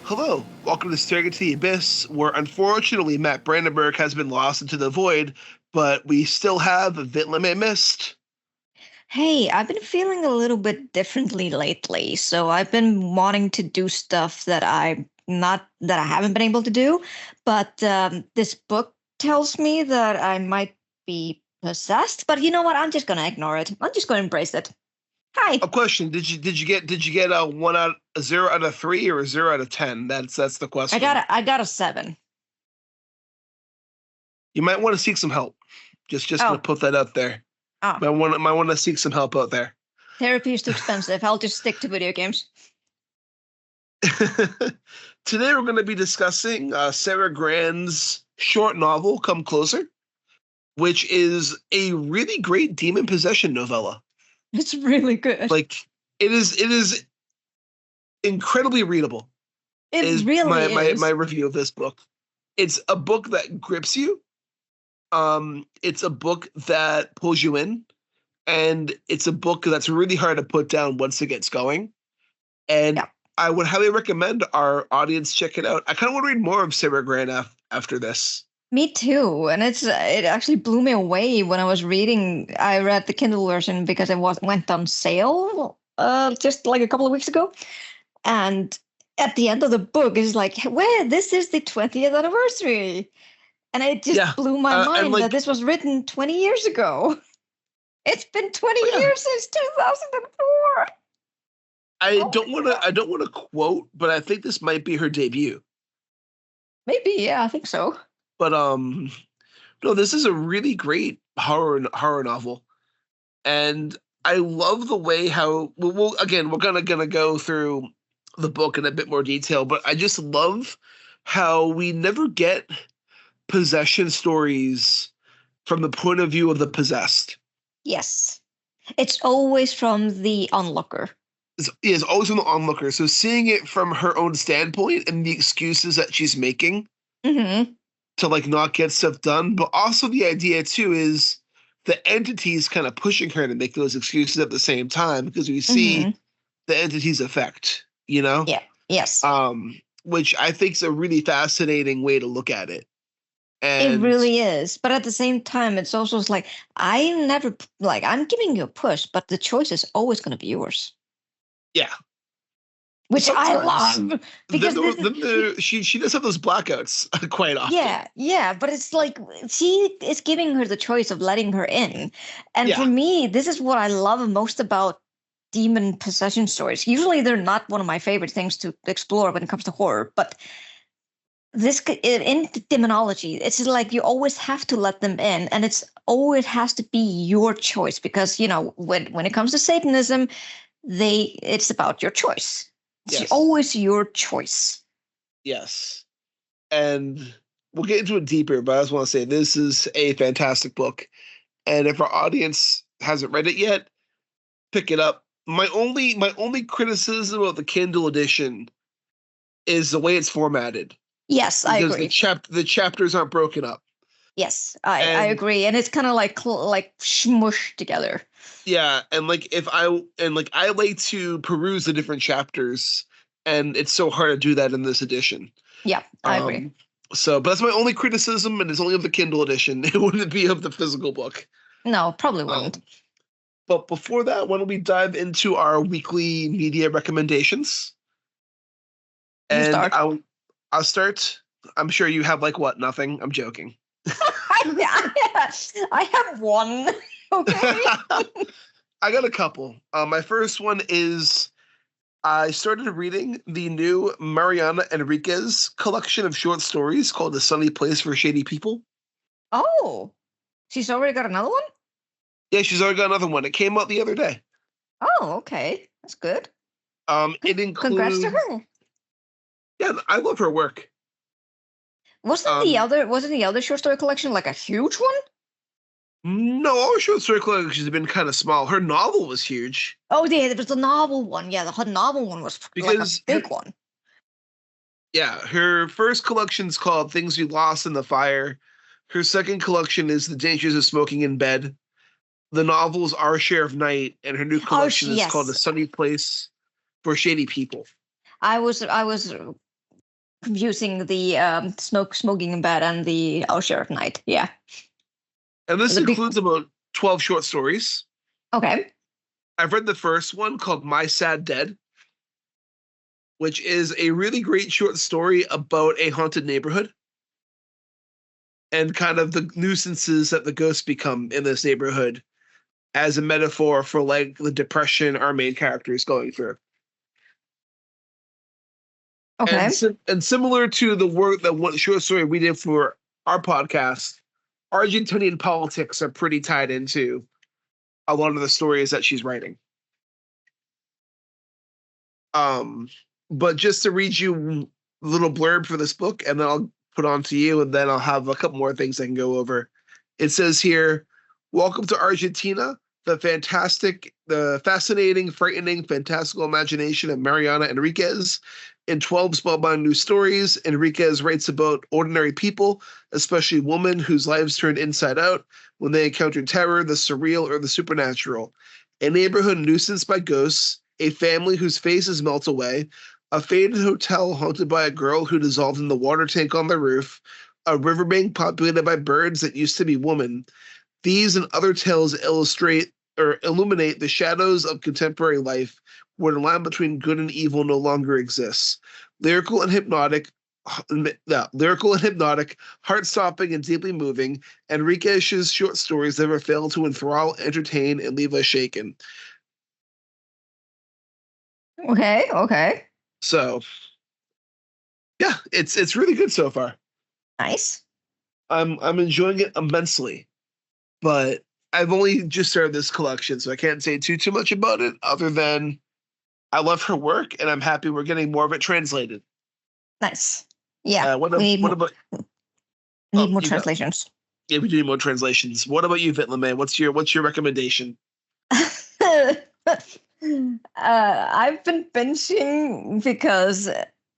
Hello, welcome to Staring into the Abyss, where unfortunately Matt Brandenburg has been lost into the void, but we still have Vitlame Mist. Hey, I've been feeling a little bit differently lately, so I've been wanting to do stuff that I haven't been able to do, but this book tells me that I might be possessed. But you know what? I'm just gonna ignore it. I'm just gonna embrace it. Hi, A question: Did you get a 0 out of 3 or a 0 out of 10? That's the I got question. a 7. You might want to seek some help. Just gonna Oh, put that out there. oh, Might want to seek some help out there. therapy is too expensive. I'll just stick to video games. Today we're going to be discussing Sarah Gran's short novel "Come Closer," which is a really great demon possession novella. It's really good. Like it is incredibly readable. It Is really my is. review of this book. It's a book that grips you. It's a book that pulls you in, and it's a book that's really hard to put down once it gets going. And Yeah. I would highly recommend our audience check it out. I kind of want to read more of Sarah Gran after this. Me too, and it actually blew me away when I was reading. I read the Kindle version because it went on sale just like a couple of weeks ago, and at the end of the book is like, "Well, this is the 20th anniversary," and it just Yeah, blew my and mind that like, this was written 20 years ago. It's been 20 oh yeah, years since 2004. I Oh don't my want to I God. don't want to quote, but I think this might be her debut. Maybe, yeah, I think so. But no, this is a really great horror novel, and I love the way how again we're gonna go through the book in a bit more detail, but I just love how we never get possession stories from the point of view of the possessed. Yes, it's always from the onlooker. Is always on the onlooker, so seeing it from her own standpoint and the excuses that she's making Hmm. to like not get stuff done, but also the idea too is the entities kind of pushing her to make those excuses at the same time because we see Hmm. the entity's effect, you know, Yeah. Yes. which I think is a really fascinating way to look at it. It And really is. But at the same time, it's also like, I'm giving you a push, but the choice is always going to be yours, yeah, which I sometimes love because this is, she does have those blackouts quite often. yeah, yeah. But it's like she is giving her the choice of letting her in. And for Yeah, me, this is what I love most about demon possession stories. Usually they're not one of my favorite things to explore when it comes to horror, but in demonology, it's like you always have to let them in, and it's always has to be your choice because when it comes to Satanism, it's about your choice. It's yes, always your choice. yes. And we'll get into it deeper, but I just want to say this is a fantastic book. And if our audience hasn't read it yet, pick it up. My only criticism of the Kindle edition is the way it's formatted Yes, I because agree. the chapters aren't broken up. Yes, I And agree, and it's kind of like smushed together. yeah, and I like to peruse the different chapters, and it's so hard to do that in this edition. Yeah, I agree. Um, but that's my only criticism, and it's only of the Kindle edition. It wouldn't be of the physical book. No, probably wouldn't. Um, but before that, why don't we dive into our weekly media recommendations? You And start. I'll start. I'm sure you have like what? Nothing. I'm joking. I have one. Okay. I got a couple. My first one is I started reading the new Mariana Enriquez collection of short stories called "A Sunny Place for Shady People." Oh, she's already got another one? Yeah, she's already got another one. It came out the other day. Oh, okay. That's good. It Congrats to includes, her. yeah, I love her work. Um, Wasn't the other short story collection like a huge one? no, all her short story collections have been kind of small. Her novel was huge Oh, yeah, there was the novel one. Yeah, the novel one was like a because big one. her first collection's called "Things We Lost in the Fire." Her second collection is "The Dangers of Smoking in Bed." The novel's "Our Share of Night," and her new Oh, collection is called "A yes. Sunny Place for Shady People." I was confusing the smoking in bed and the I'll share at night. Yeah. And this The big. includes about 12 short stories. Okay. I've read the first one called My Sad Dead, which is a really great short story about a haunted neighborhood and kind of the nuisances that the ghosts become in this neighborhood as a metaphor for like the depression our main character is going through. Okay. And similar to the work that one short story we did for our podcast, Argentinian politics are pretty tied into a lot of the stories that she's writing. But just to read you a little blurb for this book, and then I'll put on to you, and then I'll have a couple more things I can go over. It says here, "Welcome to Argentina, the fascinating, frightening, fantastical imagination of Mariana Enriquez. In 12 spellbound new stories, Enriquez writes about ordinary people, especially women whose lives turn inside out when they encounter terror, the surreal, or the supernatural. A neighborhood nuisanced by ghosts, a family whose faces melt away, a faded hotel haunted by a girl who dissolved in the water tank on the roof, a riverbank populated by birds that used to be women. These and other tales illustrate or illuminate the shadows of contemporary life, where the line between good and evil no longer exists. Lyrical and hypnotic, heart-stopping, and deeply moving, Enriquez's short stories never fail to enthrall, entertain, and leave us shaken." Okay. Okay. So, yeah, it's really good so far. Nice. I'm enjoying it immensely, but I've only just started this collection, so I can't say too much about it other than I love her work, and I'm happy we're getting more of it translated. Nice. Yeah. What We about? need more You go. translations. Yeah, we do need more translations. What about you, Vitlame? What's your recommendation? I've been binging because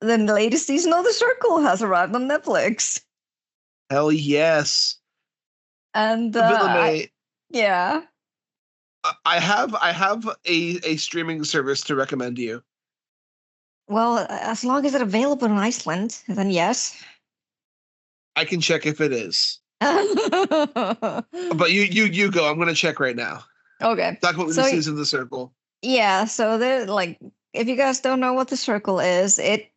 the latest season of The Circle has arrived on Netflix. Hell yes. And Vitlame, yeah. I have a streaming service to recommend to you. Well, as long as it's available in Iceland, then yes. I can check if it is. Okay. But you go. I'm gonna check right now. Talk about the season of The Circle. Yeah, so there, like, if you guys don't know what The Circle is, it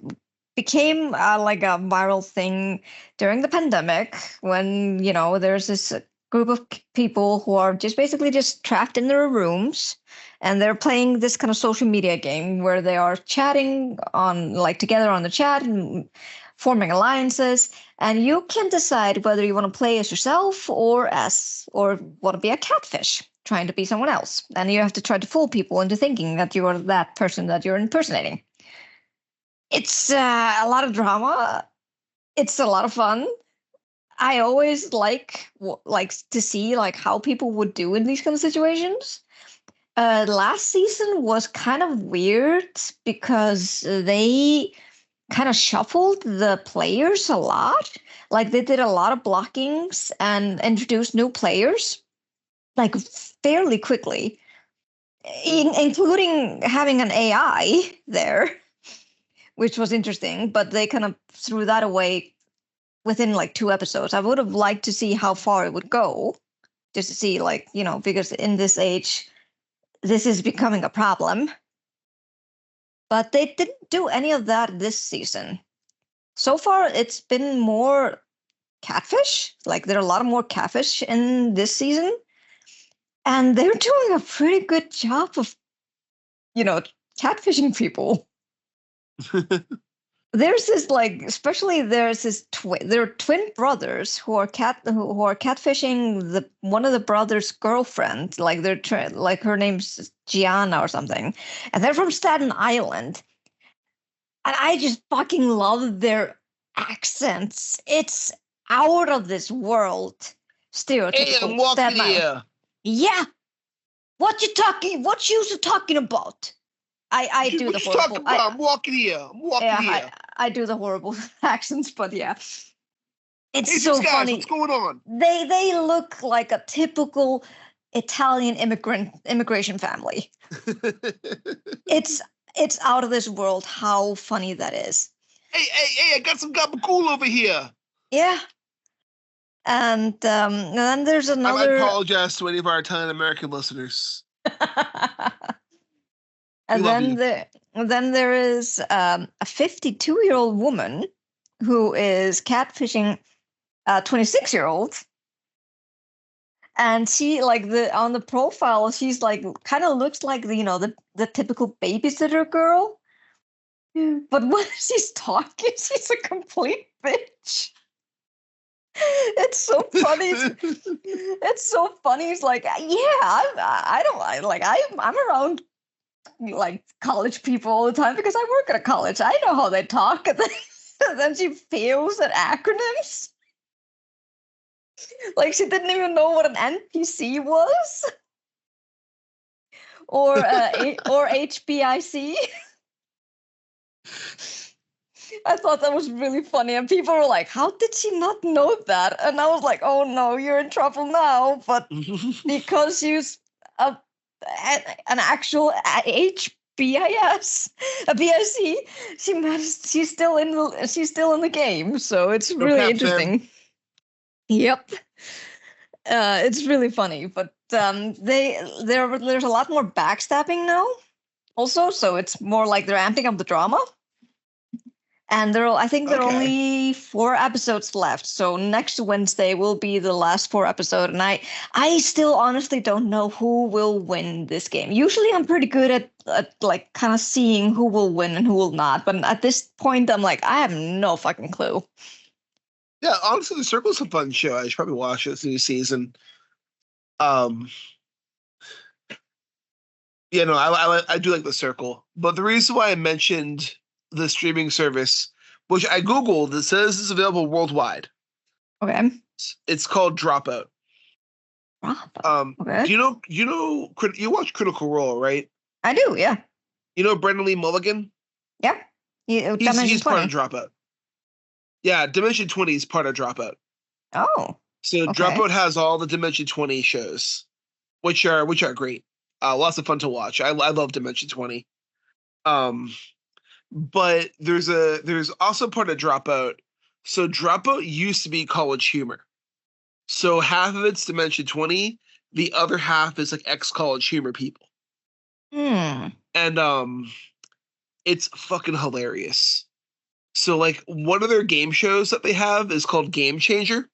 became like a viral thing during the pandemic when, there's this group of people who are just basically just trapped in their rooms, and they're playing this kind of social media game where they are chatting on, like, together on the chat and forming alliances, and you can decide whether you want to play as yourself or want to be a catfish trying to be someone else. And you have to try to fool people into thinking that you are that person that you're impersonating. It's a lot of drama. It's a lot of fun. I always like to see like how people would do in these kind of situations. Last season was kind of weird because they kind of shuffled the players a lot. Like they did a lot of blockings and introduced new players like fairly quickly, including having an AI there, which was interesting, but they kind of threw that away within like 2 episodes. I would have liked to see how far it would go, just to see, like, because in this age, this is becoming a problem. But they didn't do any of that this season. So far, it's been more catfish. Like, there are a lot of more catfish in this season. And they're doing a pretty good job of, catfishing people. There's this especially there's this there are twin brothers who are catfishing one of the brothers' girlfriend. Like like her name's Gianna or something, and they're from Staten Island. And I just fucking love their accents. It's out of this world. Stereotypical. Hey, I'm walking here. Yeah. What you talking about? I do the horrible. I'm walking here. I do the horrible accents, but yeah, it's hey, so guys, funny. What's going on? They look like a typical Italian immigration family. It's out of this world how funny that is. Hey, I got some gabagool over here. Yeah. And then there's I another. apologize to any of our Italian American listeners. We And love then you. there is a 52-year-old woman who is catfishing a 26-year-old, and she like the on the profile she's like kind of looks like the typical babysitter girl, but when she's talking, she's a complete bitch. It's so funny. It's so funny. It's like, yeah, I don't like I'm around like college people all the time because I work at a college. I know how they talk. And then she fails at acronyms. Like she didn't even know what an NPC was, or HBIC. I thought that was really funny, and people were like, "How did she not know that?" And I was like, "Oh no, you're in trouble now!" But because she's a an actual HBIS, a BIC, she managed. She's still in the game, so it's No really cap, Sam. interesting. Yep, it's really funny, but there's a lot more backstabbing now, also. So it's more like they're amping up the drama. And I think there are Okay. only 4 episodes left. So next Wednesday will be the last 4 episode, and I still honestly don't know who will win this game. Usually, I'm pretty good at like kind of seeing who will win and who will not. But at this point, I'm like, I have no fucking clue. Yeah, honestly, The Circle's a fun show. I should probably watch this new season. Um, yeah, no, I do like The Circle, but the reason why I mentioned the streaming service, which I googled, it says it's available worldwide. Okay. It's called Dropout. Okay. You watch Critical Role, right? I do. Yeah. You know Brendan Lee Mulligan? Yeah. Dimension He's part of 20. Dropout. Yeah, Dimension 20 is part of Dropout. Oh. So Okay. Dropout has all the Dimension 20 shows, which are great. Lots of fun to watch. I love Dimension 20. Um, but there's also part of Dropout. So Dropout used to be College Humor. So half of it's Dimension 20, the other half is like ex-college humor people. Hmm. And it's fucking hilarious. So like one of their game shows that they have is called Game Changer.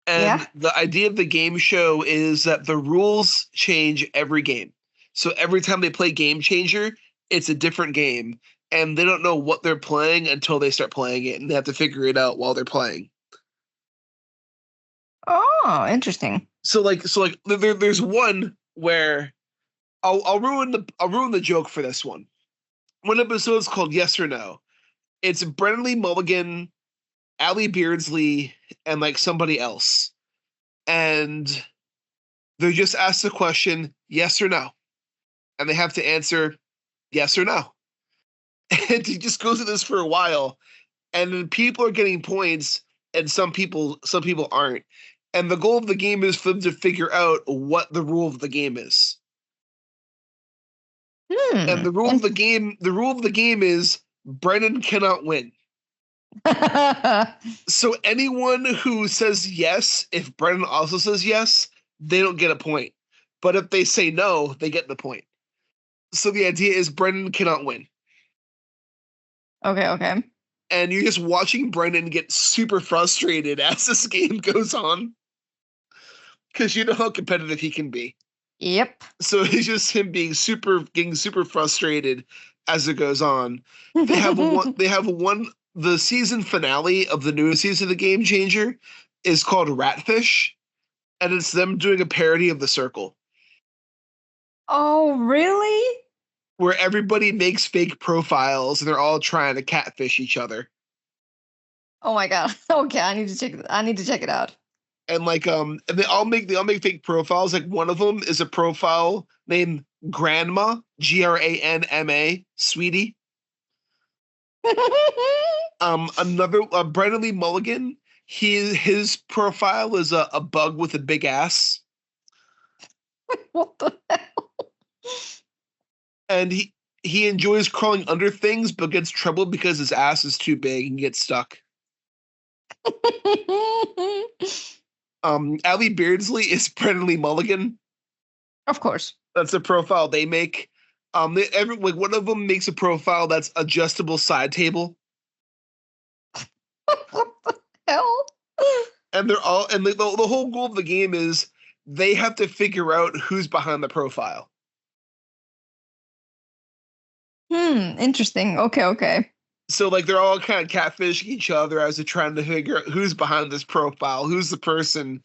Yeah. And the idea of the game show is that the rules change every game. So every time they play Game Changer, it's a different game. And they don't know what they're playing until they start playing it. And they have to figure it out while they're playing. Oh, interesting. So like there's one where I'll ruin the joke for this one. One episode is called Yes or No. It's Brennan Lee Mulligan, Allie Beardsley, and like somebody else. And they're just asked the question, yes or no. And they have to answer yes or no. And he just goes through this for a while. And then people are getting points, and some people aren't. And the goal of the game is for them to figure out what the rule of the game is. And Hmm. the rule of the game is Brennan cannot win. So anyone who says yes, if Brennan also says yes, they don't get a point. But if they say no, they get the point. So the idea is Brendan cannot win. Okay. Okay. And you're just watching Brendan get super frustrated as this game goes on. Because you know how competitive he can be. Yep. So it's just him getting super frustrated as it goes on. They have one the season finale of the newest season of the Game Changer is called Ratfish, and it's them doing a parody of The Circle, Oh, really? where everybody makes fake profiles and they're all trying to catfish each other. Oh my god. Okay, I need to check it out. And like and they all make fake profiles. Like one of them is a profile named Grandma, Granma, sweetie. Another Brandon Lee Mulligan, his profile is a bug with a big ass. What the hell? And He enjoys crawling under things, but gets trouble because his ass is too big and gets stuck. Allie Beardsley is Brennan Mulligan. Of course. That's the profile they make. Like one of them makes a profile that's adjustable side table, What the hell? and the whole goal of the game is they have to figure out who's behind the profile. Interesting. Okay. So like they're all kind of catfishing each other as they're trying to figure out who's behind this profile, who's the person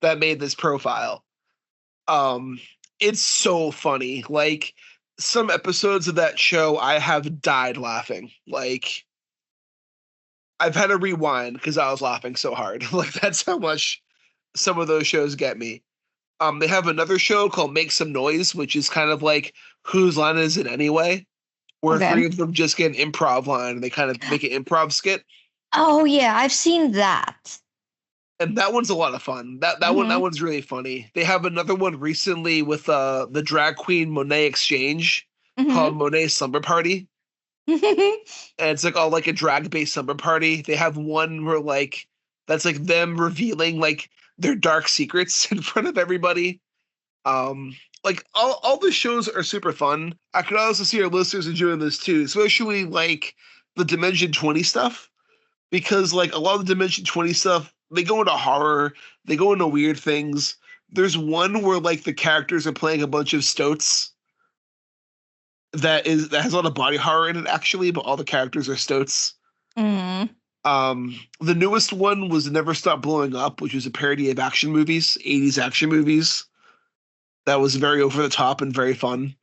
that made this profile. Um, it's so funny. Like some episodes of that show, I have died laughing. Like I've had to rewind because I was laughing so hard. Like that's how much some of those shows get me. They have another show called Make Some Noise, which is kind of like whose line is it anyway? Where three Okay. of them just get an improv line and they kind of make an improv skit. Oh yeah, I've seen that. And that one's a lot of fun. That Mm-hmm. one's really funny. They have another one recently with the drag queen Monet Exchange called Mm-hmm. Monet Slumber Party. And it's like all like a drag based slumber party. They have one where like that's like them revealing like their dark secrets in front of everybody. Like all the shows are super fun. I could also see our listeners enjoying this too, especially like the Dimension 20 stuff. Because like a lot of the Dimension 20 stuff, they go into horror, they go into weird things. There's one where like the characters are playing a bunch of stoats that has a lot of body horror in it actually, but all the characters are stoats. Mm. The newest one was Never Stop Blowing Up, which was a parody of action movies, 80s action movies. That was very over the top and very fun.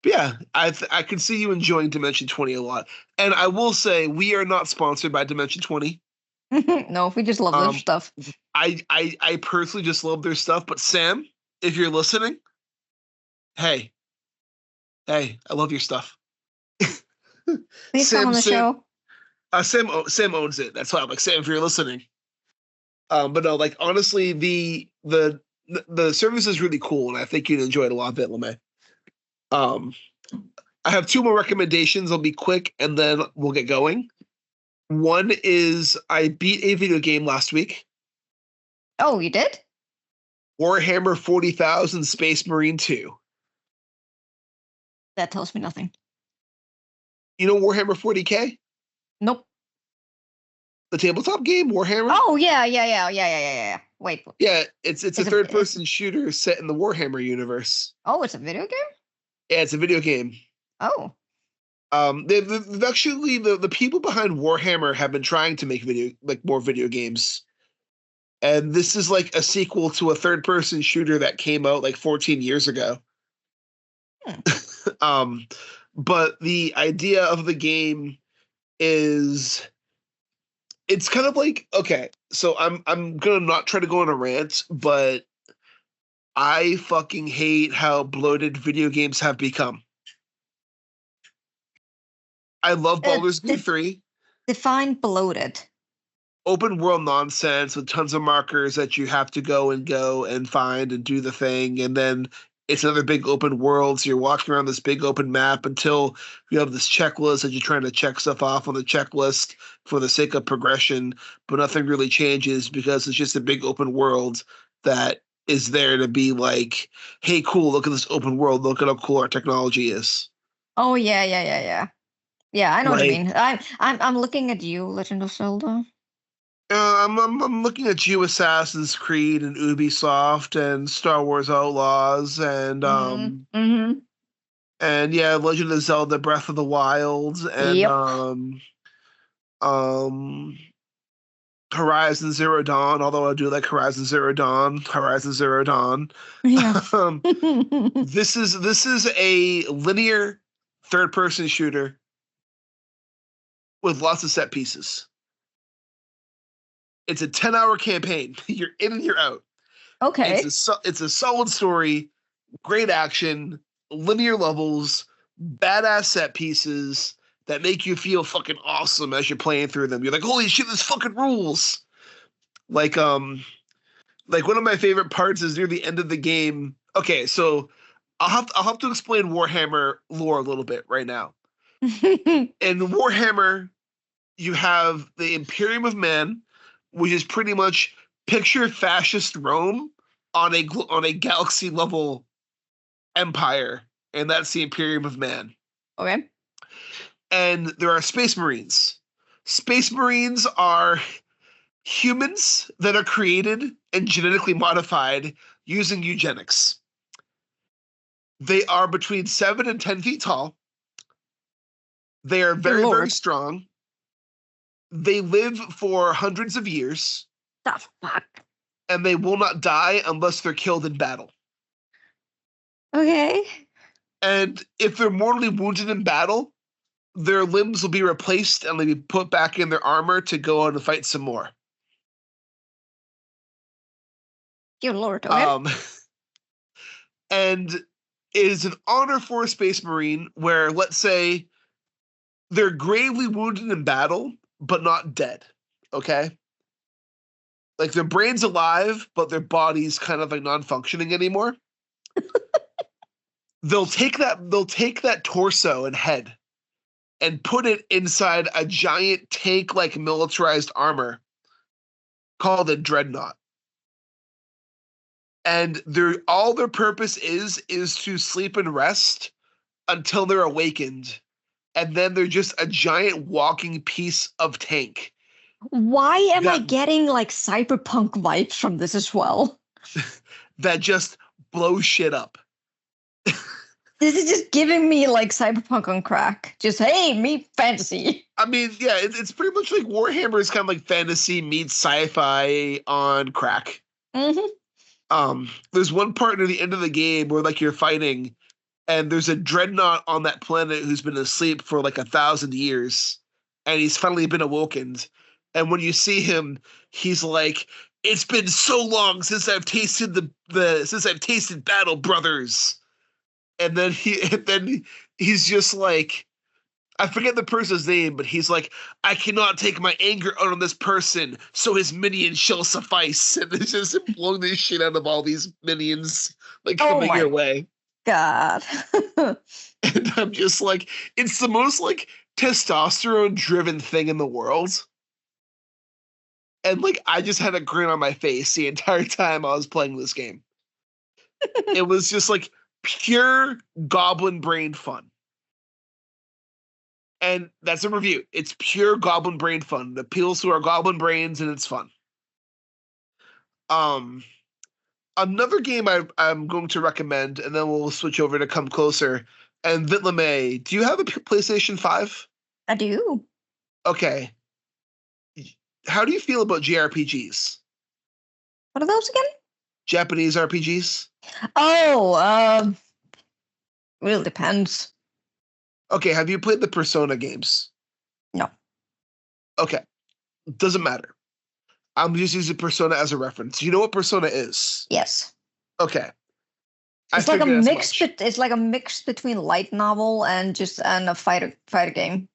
But yeah, I could see you enjoying Dimension 20 a lot. And I will say we are not sponsored by Dimension 20. No, we just love their Um, stuff. I personally just love their stuff. But Sam, if you're listening, hey, hey, I love your stuff. Please come on the Sam, show. Sam owns it. That's why I'm like Sam. If you're listening, but no, like honestly, the service is really cool, and I think you'd enjoy it a lot, bit, LeMay. Um, I have two more recommendations. I'll be quick, and then we'll get going. One is I beat a video game last week. Oh, you did? Warhammer 40,000 Space Marine 2. That tells me nothing. You know Warhammer 40K? Nope. The tabletop game, Warhammer? Oh yeah. Wait. Yeah, it's a It's a third it's, person shooter set in the Warhammer universe. oh, it's a video game? Yeah, it's a video game. Oh. They've actually the people behind Warhammer have been trying to make more video games. And this is like a sequel to a third person shooter that came out like 14 years ago. Hmm. But the idea of the game is it's kind of like okay, so I'm gonna not try to go on a rant, but I fucking hate how bloated video games have become. I love Baldur's Gate 3. Define bloated. Open world nonsense with tons of markers that you have to go and find and do the thing, and then it's another big open world. So you're walking around this big open map until you have this checklist that you're trying to check stuff off on the checklist for the sake of progression, but nothing really changes because it's just a big open world that is there to be like, hey, cool, look at this open world, look at how cool our technology is. Oh yeah. Yeah, I know what you Like, mean. I'm looking at you, Legend of Zelda. I'm looking at you, Assassin's Creed and Ubisoft and Star Wars Outlaws Mm-hmm. and yeah, Legend of Zelda: Breath of the Wild and Yep. um Horizon Zero Dawn. Although I do like Horizon Zero Dawn. Yeah. um, this is a linear third person shooter with lots of set pieces. It's a 10-hour campaign. You're in and you're out. Okay. It's a solid story, great action, linear levels, badass set pieces that make you feel fucking awesome as you're playing through them. You're like, holy shit, this fucking rules. Like one of my favorite parts is near the end of the game. Okay, so I'll have to explain Warhammer lore a little bit right now. In Warhammer, you have the Imperium of Man, which is pretty much picture fascist Rome on a galaxy level empire, and that's the Imperium of Man. Okay. And there are Space Marines. Space Marines are humans that are created and genetically modified using eugenics. They are between 7 and 10 feet tall. They are Dear very, very Lord. strong. They live for hundreds of years, The fuck? and they will not die unless they're killed in battle. Okay. And if they're mortally wounded in battle, their limbs will be replaced and they'll be put back in their armor to go on and fight some more. Dear Lord. Okay. Um, and it is an honor for a Space Marine where, let's say, they're gravely wounded in battle, but not dead. Okay? Like their brain's alive, but their body's kind of like non-functioning anymore. They'll take that torso and head and put it inside a giant tank-like militarized armor called a dreadnought. And all their purpose is to sleep and rest until they're awakened. And then they're just a giant walking piece of tank. Why am I That getting like cyberpunk vibes from this as well? that just blows shit up. This is just giving me like cyberpunk on crack. Just hey, me fantasy. I mean, yeah, it's pretty much like Warhammer is kind of like fantasy meets sci-fi on crack. There's one part near the end of the game where like you're fighting, and there's a dreadnought on that planet who's been asleep for like 1,000 years, and he's finally been awakened. And when you see him, he's like, "It's been so long since I've tasted since I've tasted battle, brothers." And then he's just like, I forget the person's name, but he's like, "I cannot take my anger out on this person, so his minions shall suffice." And it's just blowing the shit out of all these minions like Oh coming your my way. god. And I'm just like, it's the most like testosterone driven thing in the world. And like I just had a grin on my face the entire time I was playing this game. It was just like pure goblin brain fun. And that's a review. It's pure goblin brain fun. It appeals to our goblin brains and it's fun. Um Another game I'm going to recommend, and then we'll switch over to Come Closer. And Vitlame, do you have a PlayStation 5? I do. Okay. How do you feel about JRPGs? What are those again? Japanese RPGs? Oh, really depends. Okay, have you played the Persona games? No. Okay. Doesn't matter. I'm just using Persona as a reference. You know what Persona is? Yes. Okay. It's like a mix. It's like a mix between light novel and a fighter game.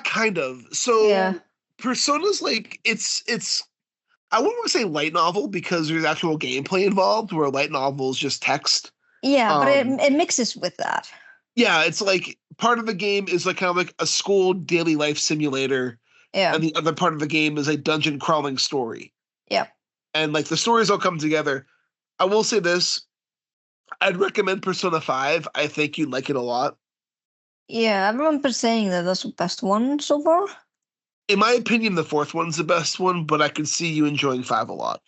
Kind of. So Yeah. Persona's like it's I wouldn't want to say light novel because there's actual gameplay involved, where light novel is just text. Yeah, but it mixes with that. Yeah, it's like part of the game is like kind of like a school daily life simulator. Yeah. And the other part of the game is a dungeon crawling story. Yep. And like the stories all come together. I will say this. I'd recommend Persona 5. I think you'd like it a lot. Yeah, everyone's been saying that that's the best one so far. In my opinion, the fourth one's the best one, but I could see you enjoying 5 a lot.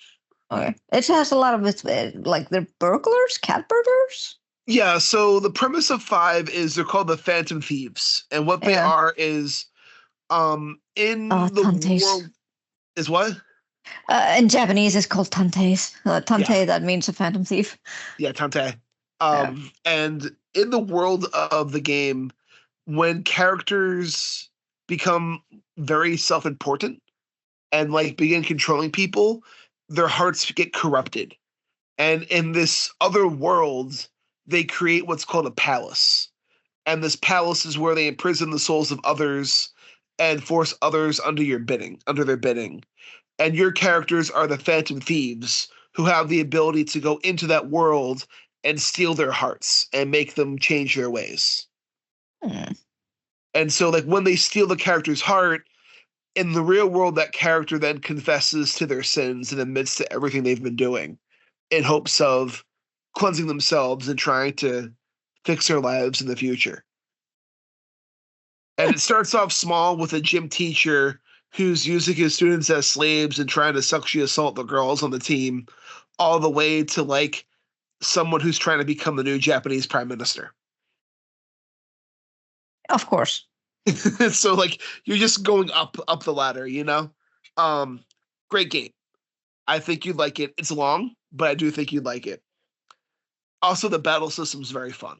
Okay. It has a lot of it, like they're burglars, cat burglars. Yeah, so the premise of 5 is they're called the Phantom Thieves. And what they are is in the tantes. world is what? In Japanese, it's called tantes. Tante, Yeah. that means a phantom thief. Yeah, Tante. And in the world of the game, when characters become very self-important and like begin controlling people, their hearts get corrupted. And in this other world, they create what's called a palace. And this palace is where they imprison the souls of others and force others under their bidding. And your characters are the Phantom Thieves who have the ability to go into that world and steal their hearts and make them change their ways. Hmm. And so, like, when they steal the character's heart, in the real world, that character then confesses to their sins and admits to everything they've been doing in hopes of cleansing themselves and trying to fix their lives in the future. And it starts off small with a gym teacher who's using his students as slaves and trying to sexually assault the girls on the team, all the way to like someone who's trying to become the new Japanese prime minister. Of course. So like you're just going up the ladder, you know? Um Great game. I think you'd like it. It's long, but I do think you'd like it. Also, the battle system's very fun.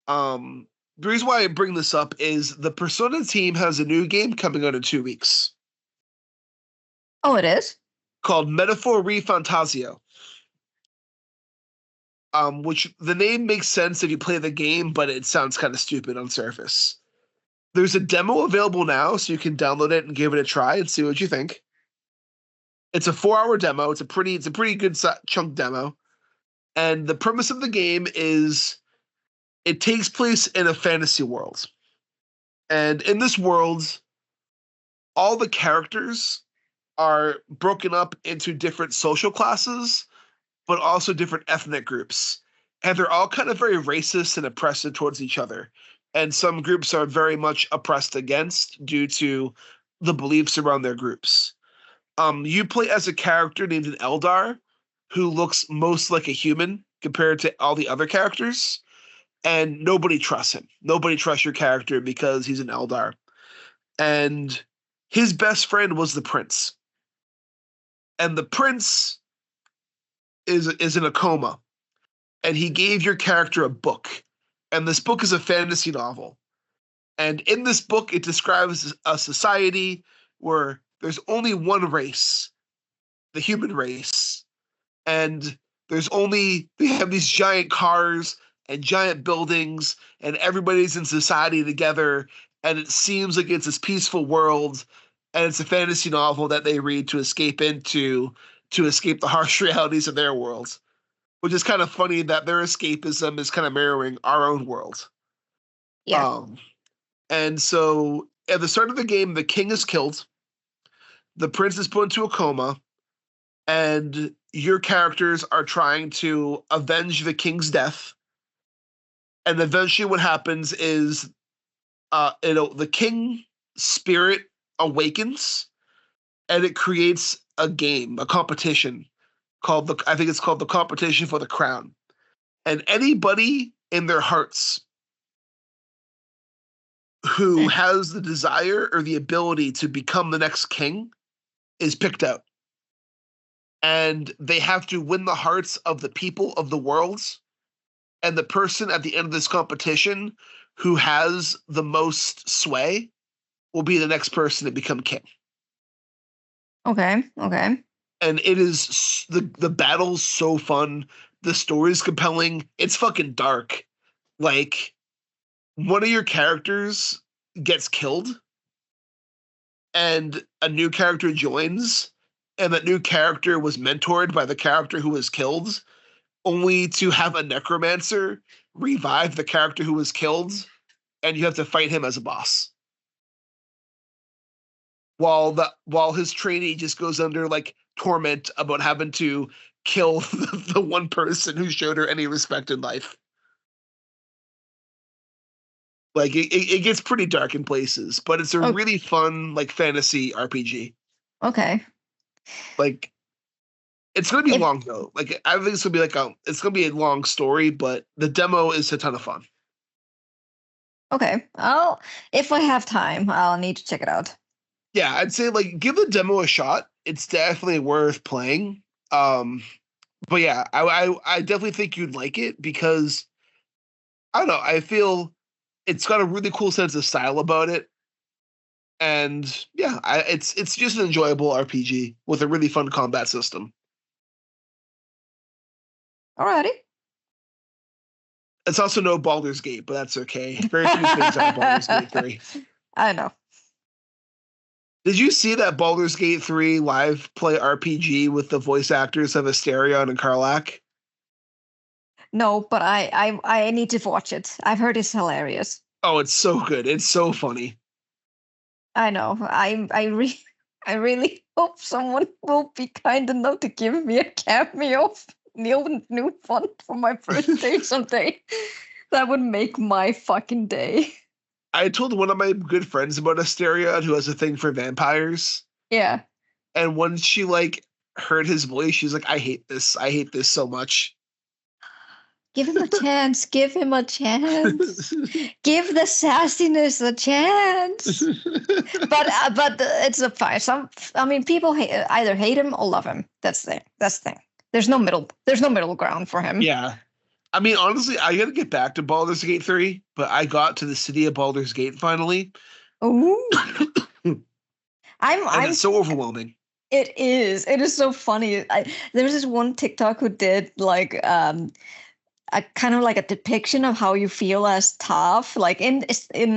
The reason why I bring this up is the Persona team has a new game coming out in 2 weeks Oh, it is? called Metaphor Refantasio. Which the name makes sense if you play the game, but it sounds kind of stupid on surface. There's a demo available now, so you can download it and give it a try and see what you think. It's a 4-hour demo. It's a pretty good chunk demo. And the premise of the game is it takes place in a fantasy world. And in this world, all the characters are broken up into different social classes, but also different ethnic groups. And they're all kind of very racist and oppressive towards each other. And some groups are very much oppressed against due to the beliefs around their groups. You play as a character named an Eldar who looks most like a human compared to all the other characters, and nobody trusts him. Nobody trusts your character because he's an Eldar. And his best friend was the prince. And the prince is in a coma, and he gave your character a book. And this book is a fantasy novel. And in this book, it describes a society where there's only one race, the human race. And they have these giant cars and giant buildings, and everybody's in society together. And it seems like it's this peaceful world. And it's a fantasy novel that they read to escape the harsh realities of their world, which is kind of funny that their escapism is kind of mirroring our own world. Yeah. Um, and so at the start of the game, the king is killed, the prince is put into a coma, and your characters are trying to avenge the king's death. And eventually, what happens is, the king spirit awakens, and it creates a game, a competition I think it's called the competition for the crown. And anybody in their hearts who Hmm. has the desire or the ability to become the next king is picked out. And they have to win the hearts of the people of the world. And the person at the end of this competition who has the most sway will be the next person to become king. Okay. Okay. And it is the battle's so fun. The story's compelling. It's fucking dark. Like, one of your characters gets killed and a new character joins, and that new character was mentored by the character who was killed, only to have a necromancer revive the character who was killed, and you have to fight him as a boss. While his trainee just goes under like torment about having to kill the one person who showed her any respect in life. Like it gets pretty dark in places, but it's a Oh, really fun like fantasy RPG. okay. Like it's gonna be If long though. Like I think it's gonna be a long story, but the demo is a ton of fun. okay, if I have time, I'll need to check it out. Yeah, I'd say like give the demo a shot. It's definitely worth playing. Um, but yeah, I definitely think you'd like it because I don't know. I feel it's got a really cool sense of style about it, and yeah, it's just an enjoyable RPG with a really fun combat system. Alrighty. It's also no Baldur's Gate, but that's okay. Very few things are Baldur's Gate 3. I know. Did you see that Baldur's Gate 3 live play RPG with the voice actors of Asterion and Karlach? No, but I need to watch it. I've heard it's hilarious. Oh, it's so good. It's so funny. I know. I really hope someone will be kind enough to give me a cameo of Neil Newfont for my birthday someday. That would make my fucking day. I told one of my good friends about Asteria who has a thing for vampires. Yeah. And when she like heard his voice, she's like, I hate this. I hate this so much. Give him a chance. Give him a chance. Give the sassiness a chance. But it's a fine. People either hate him or love him. That's the thing. There's no middle. There's no middle ground for him. Yeah. I mean, honestly, I gotta get back to Baldur's Gate 3, but I got to the city of Baldur's Gate finally. Ooh. It's so overwhelming. It is. It is so funny. There's this one TikTok who did like a kind of like a depiction of how you feel as Toph. Like in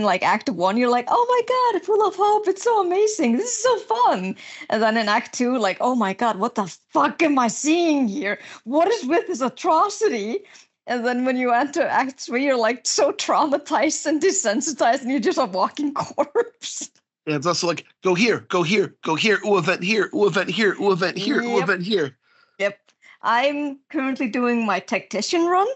like Act 1, you're like, oh my God, full of hope. It's so amazing. This is so fun. And then in Act 2, like, oh my God, what the fuck am I seeing here? What is with this atrocity? And then when you enter Act 3, you're like so traumatized and desensitized, and you're just a walking corpse. And it's also like, go here, go here, go here, ooh, event here, ooh, event here, ooh, event here, ooh, event here. Yep. I'm currently doing my tactician run.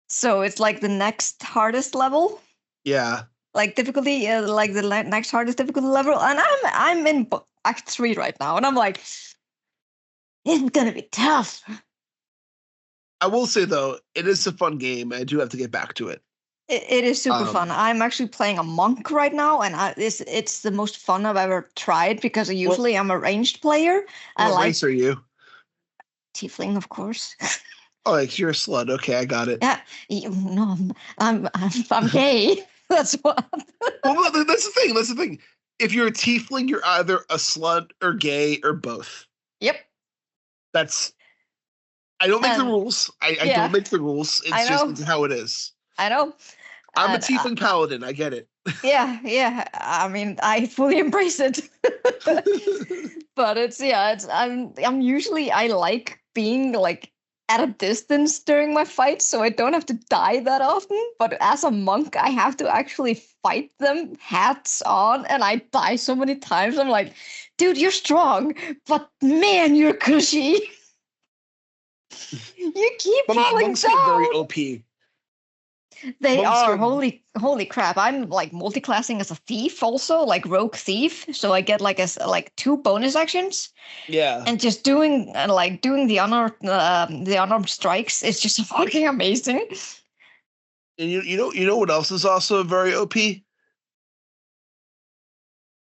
So it's like the next hardest level. Yeah. Like difficulty, like the next hardest difficulty level. And I'm in Act 3 right now. And I'm like, it's going to be tough. I will say, though, it is a fun game. I do have to get back to it. It is super fun. I'm actually playing a monk right now, and it's the most fun I've ever tried because usually I'm a ranged player. What race are you? Tiefling, of course. Oh, like you're a slut. Okay, I got it. Yeah, no, I'm gay. That's what. Well, that's the thing. That's the thing. If you're a tiefling, you're either a slut or gay or both. Yep. I don't make the rules. I don't make the rules. It's just how it is. I know. I'm a tiefling paladin. I get it. Yeah. I mean, I fully embrace it. But I'm usually, I like being like at a distance during my fights, so I don't have to die that often. But as a monk, I have to actually fight them hats on, and I die so many times. I'm like, dude, you're strong, but man, you're cushy. You keep falling monks down. Get very OP. They are. Holy crap. I'm like multi-classing as a thief also, like rogue thief. So I get like 2 bonus actions. Yeah. And just doing the unarmed strikes is just fucking amazing. And you know what else is also very OP?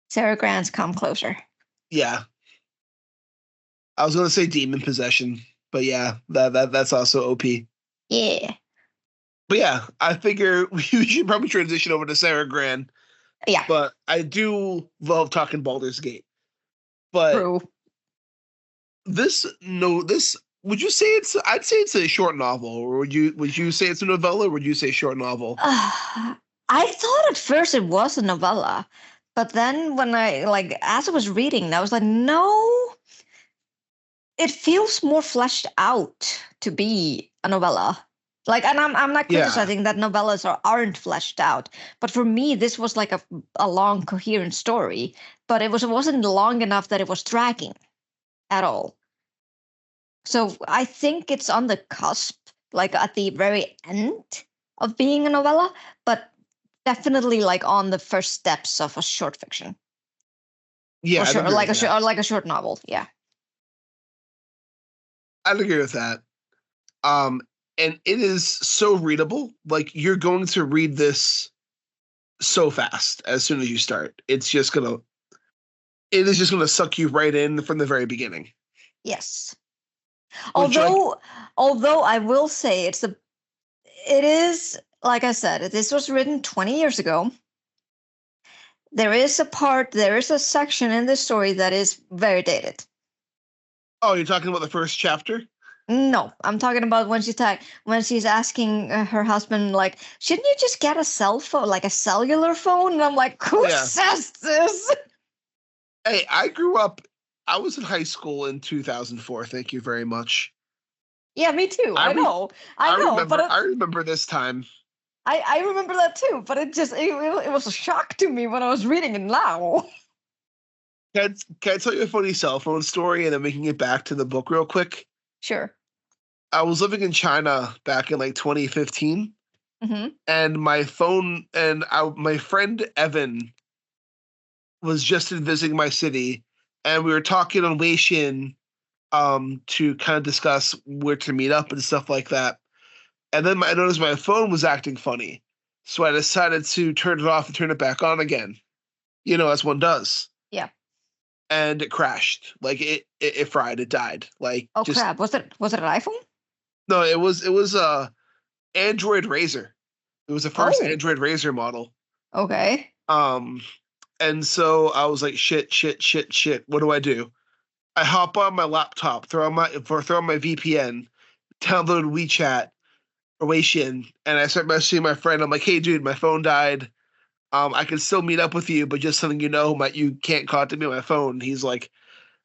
Sara Gran's Come Closer. Yeah. I was gonna say Demon Possession, but yeah, that's also OP. Yeah. But yeah, I figure we should probably transition over to Sara Gran. Yeah. But I do love talking Baldur's Gate. But True. would you say I'd say it's a short novel, or would you say it's a novella, or would you say short novel? I thought at first it was a novella, but then when as I was reading, I was like, no, it feels more fleshed out to be a novella. Like, and I'm not criticizing that novellas aren't fleshed out, but for me, this was like a long, coherent story, but it wasn't long enough that it was dragging at all. So I think it's on the cusp, like at the very end of being a novella, but definitely like on the first steps of a short fiction. Yeah, or like a short novel. Yeah, I'd agree with that. And it is so readable. Like, you're going to read this so fast as soon as you start. It is just gonna suck you right in from the very beginning. Yes. Although I will say it is, like I said, this was written 20 years ago. There is a section in this story that is very dated. Oh, you're talking about the first chapter? No, I'm talking about when she's asking her husband, like, shouldn't you just get a cell phone, like a cellular phone? And I'm like, who says this? Hey, I was in high school in 2004. Thank you very much. Yeah, me too. I I re- know. I know, but I remember this time. I remember that too, but it was a shock to me when I was reading it now. Can I tell you a funny cell phone story and then we can get back to the book real quick? Sure. I was living in China back in like 2015, Mm-hmm. and my friend Evan was just visiting my city, and we were talking on Weixin to kind of discuss where to meet up and stuff like that. And then I noticed my phone was acting funny, so I decided to turn it off and turn it back on again. As one does. Yeah. And it crashed. Like it fried. It died. Like Oh just crap! Was it an iPhone? no. It was a Android Razor. It was the first Oh. Android Razor model. Okay. Um, and so I was like, shit, shit, shit, shit. What do I do? I hop on my laptop, throw on my VPN, download WeChat or Weixin, and I start messaging my friend. I'm like, hey, dude, my phone died. I can still meet up with you, but just something you can't contact me on my phone. He's like,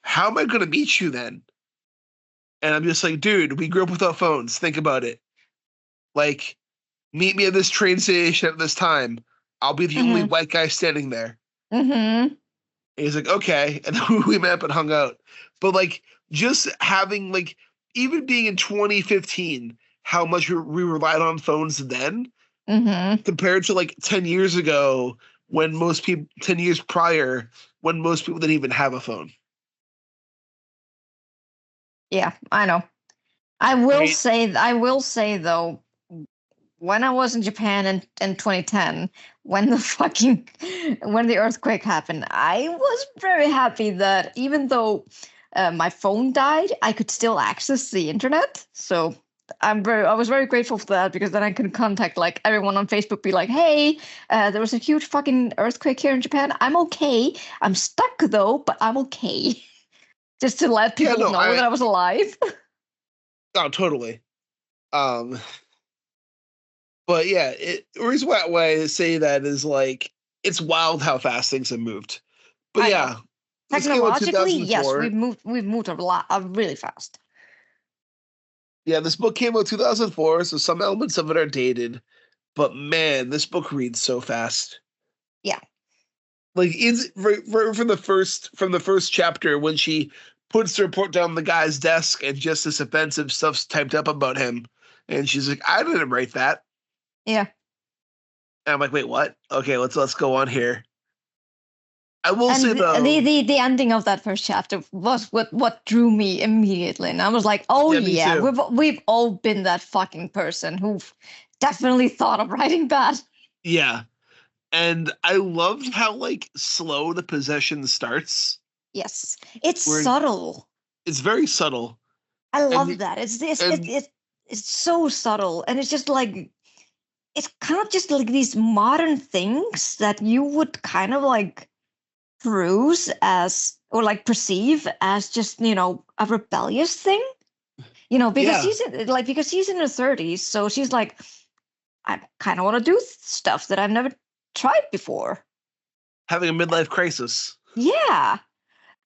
how am I gonna meet you then? And I'm just like, dude, we grew up without phones. Think about it. Like, meet me at this train station at this time. I'll be the only Mm-hmm. white guy standing there. Mm-hmm. And he's like, okay. And then we met up and hung out. But like, just having like, even being in 2015, how much we relied on phones then Mm-hmm. compared to like 10 years ago when most people, 10 years prior, when most people didn't even have a phone. Yeah, I know. Right? I will say though, when I was in Japan in 2010, when when the earthquake happened, I was very happy that even though my phone died, I could still access the internet. So I was very grateful for that because then I could contact like everyone on Facebook, be like, hey, there was a huge fucking earthquake here in Japan. I'm okay. I'm stuck though, but I'm okay. Just to let Yeah, people no, know that I was alive. no, totally. Um, but yeah, the reason why I say that is like, it's wild how fast things have moved. But I know. yeah, this came out Technologically, yes, 2004. we've moved a lot, really fast. Yeah, this book came out 2004, so some elements of it are dated. But man, this book reads so fast. Yeah. Like it's right from the first chapter when she puts the report down on the guy's desk and just this offensive stuff's typed up about him, and she's like, "I didn't write that." Yeah. And I'm like, "Wait, what? Okay, let's go on here." I will say And though, the ending of that first chapter was what drew me immediately. And I was like, oh yeah, me yeah, too. we've all been that fucking person who definitely thought of writing bad. Yeah, and I loved how like slow the possession starts, Yes. It's where subtle. it's very subtle, I love and that. and It's so subtle. And it's just like it's kind of just like these modern things that you would kind of like peruse as or like perceive as just a rebellious thing, because yeah, she's in her 30s, so she's like, I kind of want to do stuff that I've never tried before. having a midlife crisis. Yeah.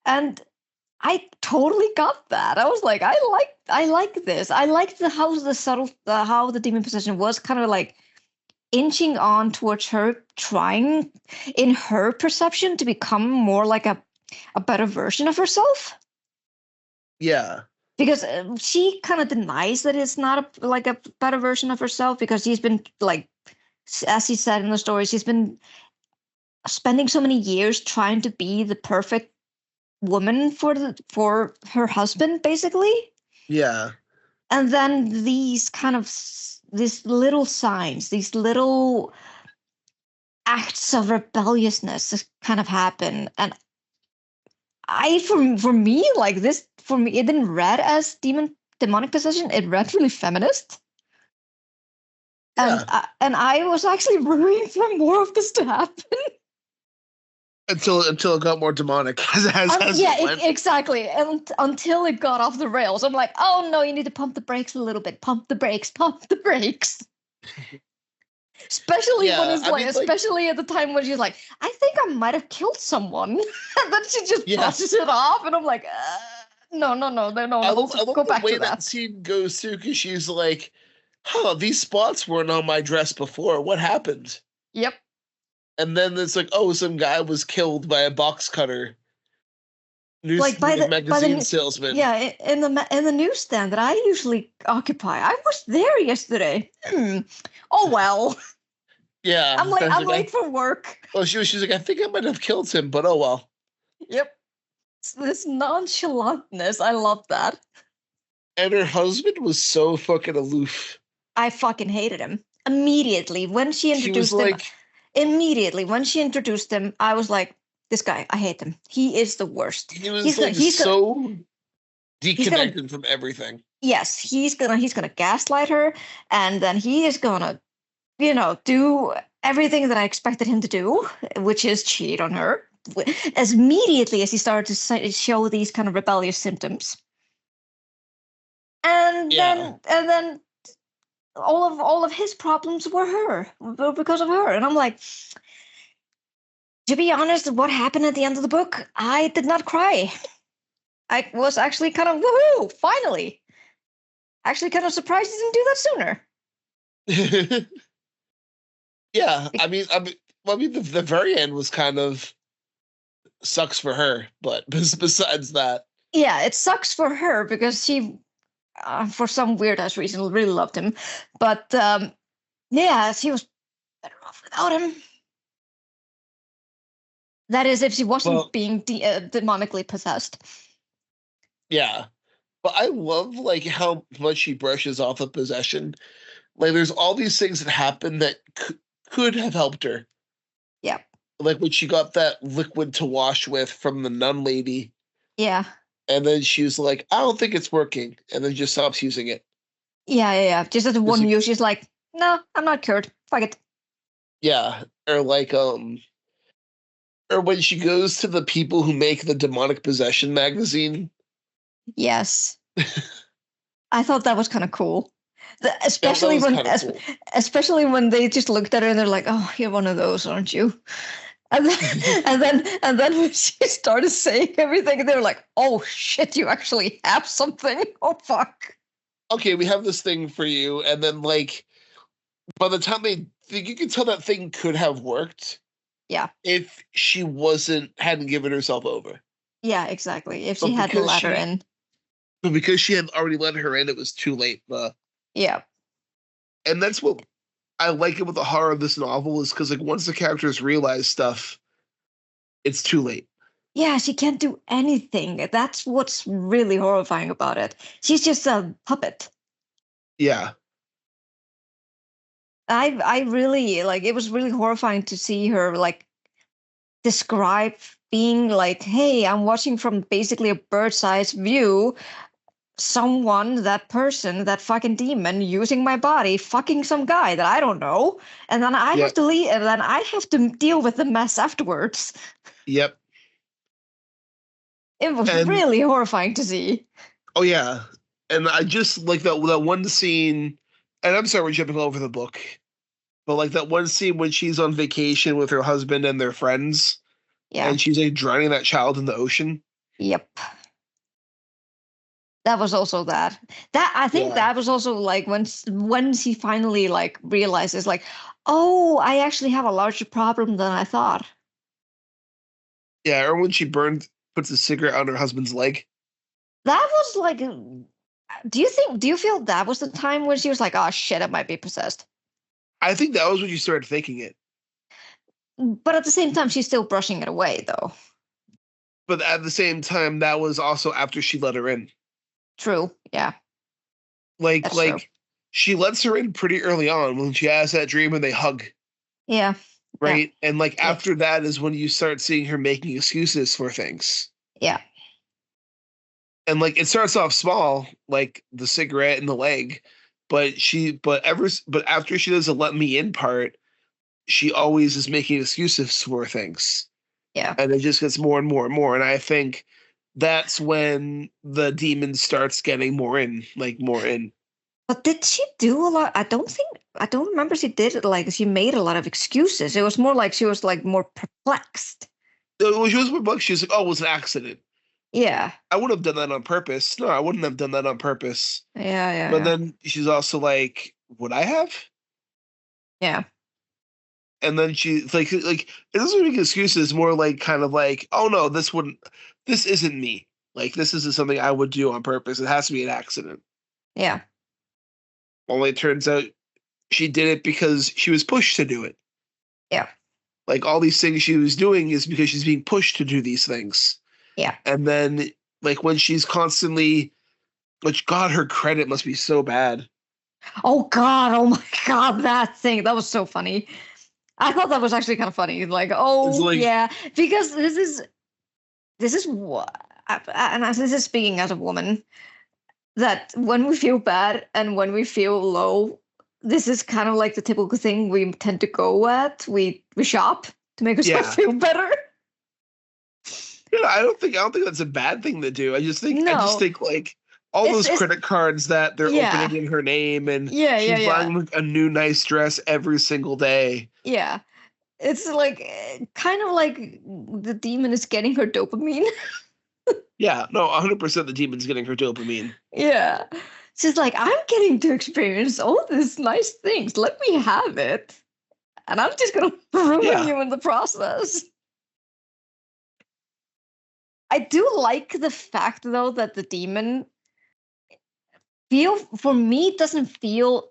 And I totally got that. I was like, I like this. I liked how the demon possession was kind of like inching on towards her, trying in her perception to become more like a better version of herself, Yeah, because she kind of denies that it's not like a better version of herself, because she's been like, as he said in the story, she's been spending so many years trying to be the perfect woman for her husband, basically. yeah. And then these little signs, these little acts of rebelliousness just kind of happen. And for me, like this, for me, it didn't read as demonic possession. It read really feminist. And Yeah, I was actually rooting for more of this to happen. until it got more demonic as Yeah, it went. exactly. And until it got off the rails, I'm like, oh no, you need to pump the brakes a little bit. Pump the brakes. Pump the brakes. Especially when Yeah, it's I like, mean, like, especially at the time when she's like, I think I might have killed someone, and then she just yeah, brushes it off, and I'm like, No, no, no, no, no, I no. love I love Go the back way to that that. scene goes too, because she's like, "Huh, these spots weren't on my dress before. What happened?" Yep. And then it's like, "Oh, some guy was killed by a box cutter, Like by the magazine salesman." yeah, in the newsstand that I usually occupy. I was there yesterday. Oh well. Yeah, I'm late for work. oh, she's like, "I think I might have killed him, but oh well." Yep. It's this nonchalantness. I love that. And her husband was so fucking aloof. I fucking hated him. Immediately when she He was introduced him, like, I was like, this guy, I hate him. He is the worst. he was like so he's gonna deconnected from everything. yes, he's gonna gaslight her, and then he is gonna, do everything that I expected him to do, which is cheat on her. As immediately as he started to show these kind of rebellious symptoms, Yeah. and then all of his problems were because of her, and I'm like, to be honest, what happened at the end of the book, I did not cry. I was actually kind of woohoo, finally. Actually, kind of surprised he didn't do that sooner. Yeah, the very end was kind of sucks for her, but besides that, Yeah, it sucks for her because she, for some weird ass reason, really loved him. But yeah, she was better off without him. That is, if she wasn't well, being demonically possessed. yeah. But I love like how much she brushes off the possession. Like, there's all these things that happen that could have helped her. Yeah. Like when she got that liquid to wash with from the nun lady, Yeah. and then she was like, "I don't think it's working," and then just stops using it. Yeah. Just as It's one like, use, she's like, no, I'm not cured. Fuck it. yeah, or like or when she goes to the people who make the demonic possession magazine. Yes. I thought that was kind of cool. That Especially was kind of cool. especially when they just looked at her and they're like, "Oh, you're one of those, aren't you?" And then and then when she started saying everything, they were like, "Oh shit, you actually have something." Oh fuck. Okay, we have this thing for you, and then like by the time you could tell that thing could have worked Yeah. if she wasn't hadn't given herself over. Yeah, exactly. If she But hadn't because let her she in. but because she had already let her in, it was too late. Yeah. And that's what I like about the horror of this novel is because like once the characters realize stuff, it's too late. Yeah, she can't do anything. That's what's really horrifying about it. She's just a puppet. Yeah. I really like, it was really horrifying to see her like describe being like, hey, I'm watching from basically a bird's eye view, someone, that person, that fucking demon using my body, fucking some guy that I don't know, and then I have Yep. to leave, and then I have to deal with the mess afterwards. Yep. It was And really horrifying to see. oh yeah. And I just like that one scene, and I'm sorry we're jumping all over the book, but like that one scene when she's on vacation with her husband and their friends, Yeah. and she's like drowning that child in the ocean. Yep. That was also that. That I think Yeah. that was also like when she finally like realizes like, oh, I actually have a larger problem than I thought. Yeah, or when she puts a cigarette on her husband's leg. That was like, do you feel that was the time when she was like, oh shit, I might be possessed? I think that was when you started thinking it. But at the same time, she's still brushing it away, though. But at the same time, that was also after she let her in. True. Yeah, Like that's true. like she lets her in pretty early on when she has that dream and they hug, Yeah. Yeah. right? And like Yeah. after that is when you start seeing her making excuses for things. Yeah. And like it starts off small, like the cigarette and the leg, but after she does the let me in part, she always is making excuses for things. Yeah. And it just gets more and more and more. And I think that's when the demon starts getting more in, like more in. But did she do a lot? I don't remember she did it. Like she made a lot of excuses. It was more like she was like more perplexed. When she was with Buck, she was like, "Oh, it was an accident." Yeah. I would have done that on purpose. No, I wouldn't have done that on purpose. Yeah, yeah, But yeah. then she's also like, would I have? Yeah. And then she's like it doesn't make excuses. More like kind of like, oh no, this isn't me. Like this isn't something I would do on purpose. It has to be an accident. Yeah. Only it turns out she did it because she was pushed to do it. Yeah. Like all these things she was doing is because she's being pushed to do these things. Yeah. And then like when she's constantly, which God, her credit must be so bad. Oh God. Oh my God. That thing. That was so funny. I thought that was actually kind of funny. Like, It's oh like, yeah, because this is what, and this is speaking as a woman, that when we feel bad and when we feel low, this is kind of like the typical thing we tend to go at. We shop to make ourselves yeah. feel better. I don't think that's a bad thing to do. I just No, think like all it's those it's credit cards that they're yeah, opening in her name and yeah, yeah, she's yeah, buying a new nice dress every single day. yeah. It's like kind of like the demon is getting her dopamine. Yeah, no, 100% the demon's getting her dopamine. Yeah. She's like, I'm getting to experience all these nice things. Let me have it. And I'm just gonna ruin Yeah. you in the process. I do like the fact though that the demon feel for me doesn't feel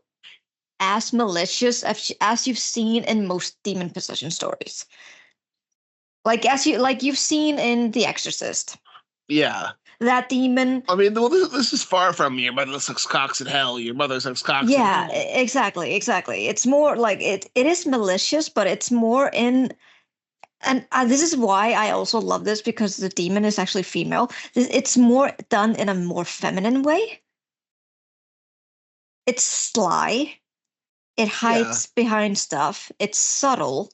as malicious as you've seen in most demon possession stories. Like you've seen in The Exorcist. Yeah. That demon. I mean, well, this is far from your mother sucks cocks in hell. Your mother sucks cocks in Yeah, hell. exactly, exactly. It's more like it is malicious, but it's more in. And this is why I also love this because the demon is actually female. It's more done in a more feminine way. It's sly. It Yeah. hides behind stuff. It's subtle.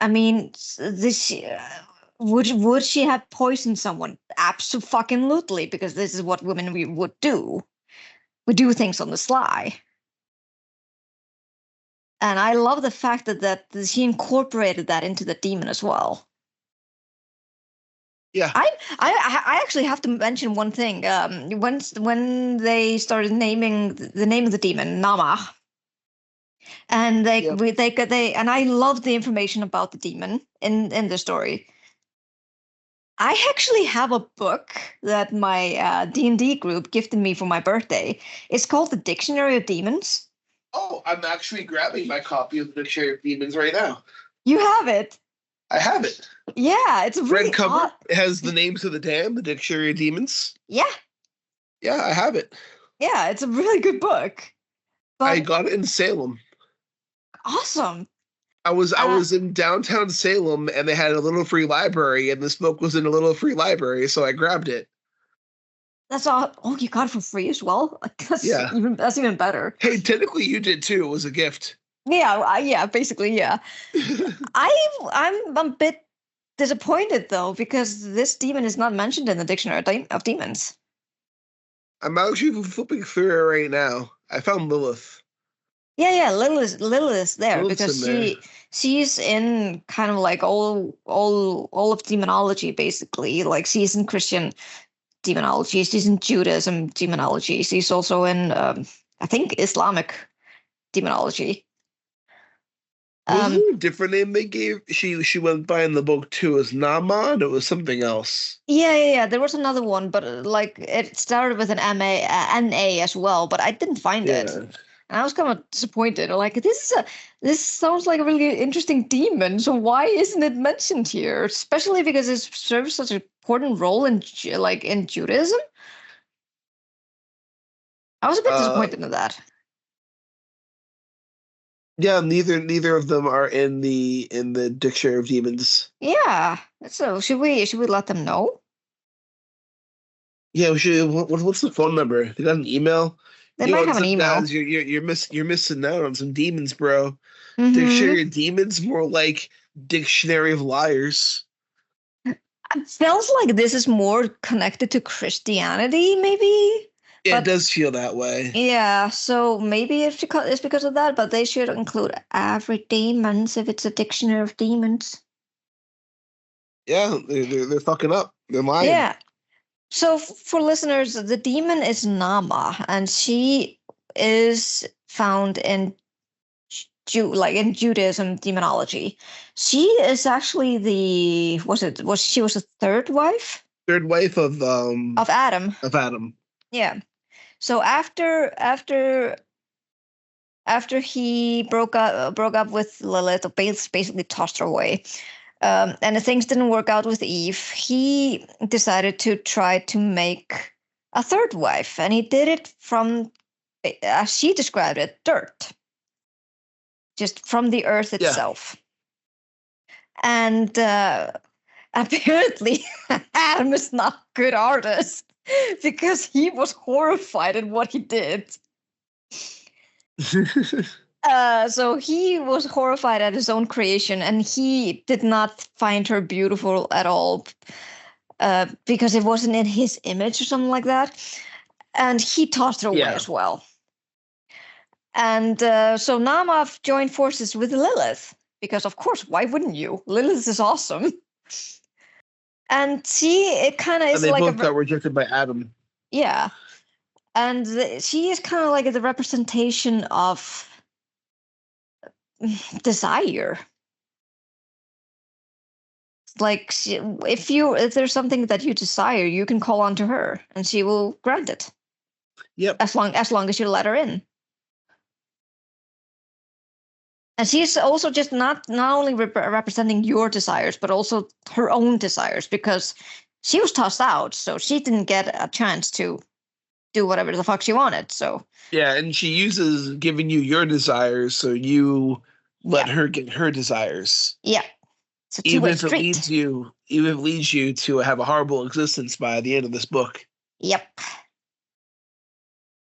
I mean, this would she have poisoned someone? Absolutely, because this is what women we would do. We do things on the sly. And I love the fact that she incorporated that into the demon as well. Yeah. I actually have to mention one thing. When they started naming the name of the demon, Nama, and Yep. they and I love the information about the demon in the story. I actually have a book that my D&D group gifted me for my birthday. It's called The Dictionary of Demons. Oh, I'm actually grabbing my copy of the Dictionary of Demons right now. You have it. I have it. Yeah, it's a Red really cover. odd. It has the names of the dam, the Dictionary of Demons. Yeah, Yeah, I have it. yeah, it's a really good book. I But got it in Salem. awesome. I Uh, was in downtown Salem and they had a little free library and this book was in a little free library, so I grabbed it. that's all. Oh, you got it for free as well. Yeah. That's even better. Hey, technically you did too. It was a gift. Yeah, yeah, basically, yeah. I'm a bit disappointed though because this demon is not mentioned in the dictionary of demons. I'm actually flipping through it right now. I found Lilith. Yeah, yeah, Lilith is there Lilith's in because there. she's in kind of like all of demonology basically. Like she's in Christian demonology, she's in Judaism demonology, she's also in I think Islamic demonology. Was Um, there a different name they gave? She went by in the book too as Naman. It was something else. yeah, yeah, yeah. There was another one, but like it started with an NA as well, but I didn't find it. Yeah. And I was kind of disappointed. Like this sounds like a really interesting demon. So why isn't it mentioned here? Especially because it serves such an important role in like in Judaism. I was a bit Uh, disappointed in that. yeah. Neither of them are in the Dictionary of Demons. Yeah. So should we let them know? Yeah. We should. What's the phone number? They got an email. They might have What's an up, email. guys? You're missing out on some demons, bro. Mm-hmm. Dictionary of Demons, more like Dictionary of Liars. It feels like this is more connected to Christianity, maybe. Yeah, it But does feel that way. yeah, so maybe it's because of that, but they should include every demons if it's a dictionary of demons. Yeah, they're fucking up. They're lying. Yeah, So for listeners, the demon is Nama, and she is found in like in Judaism demonology. She is actually the was she was the third wife Third wife of Adam. of Adam. Yeah. So after he broke up with Lilith, or basically tossed her away, and the things didn't work out with Eve, he decided to try to make a third wife, and he did it from, as she described it, dirt, just from the earth Yeah. itself. And apparently, Adam is not a good artist because he was horrified at what he did. So he was horrified at his own creation, and he did not find her beautiful at all, because it wasn't in his image or something like that. And he tossed her away Yeah. as well. And so Nama joined forces with Lilith, because of course, why wouldn't you? Lilith is awesome. And it kind of And is they like both got rejected by Adam. yeah. And she is kind of like the representation of desire. Like if there's something that you desire, you can call on to her, and she will grant it. Yep. As long as you let her in. And she's also just not only representing your desires, but also her own desires, because she was tossed out, so she didn't get a chance to do whatever the fuck she wanted. So yeah, and she uses giving you your desires, so you let her get her desires. Yeah, it's a even two-way if it street. even if it leads you to have a horrible existence by the end of this book. Yep.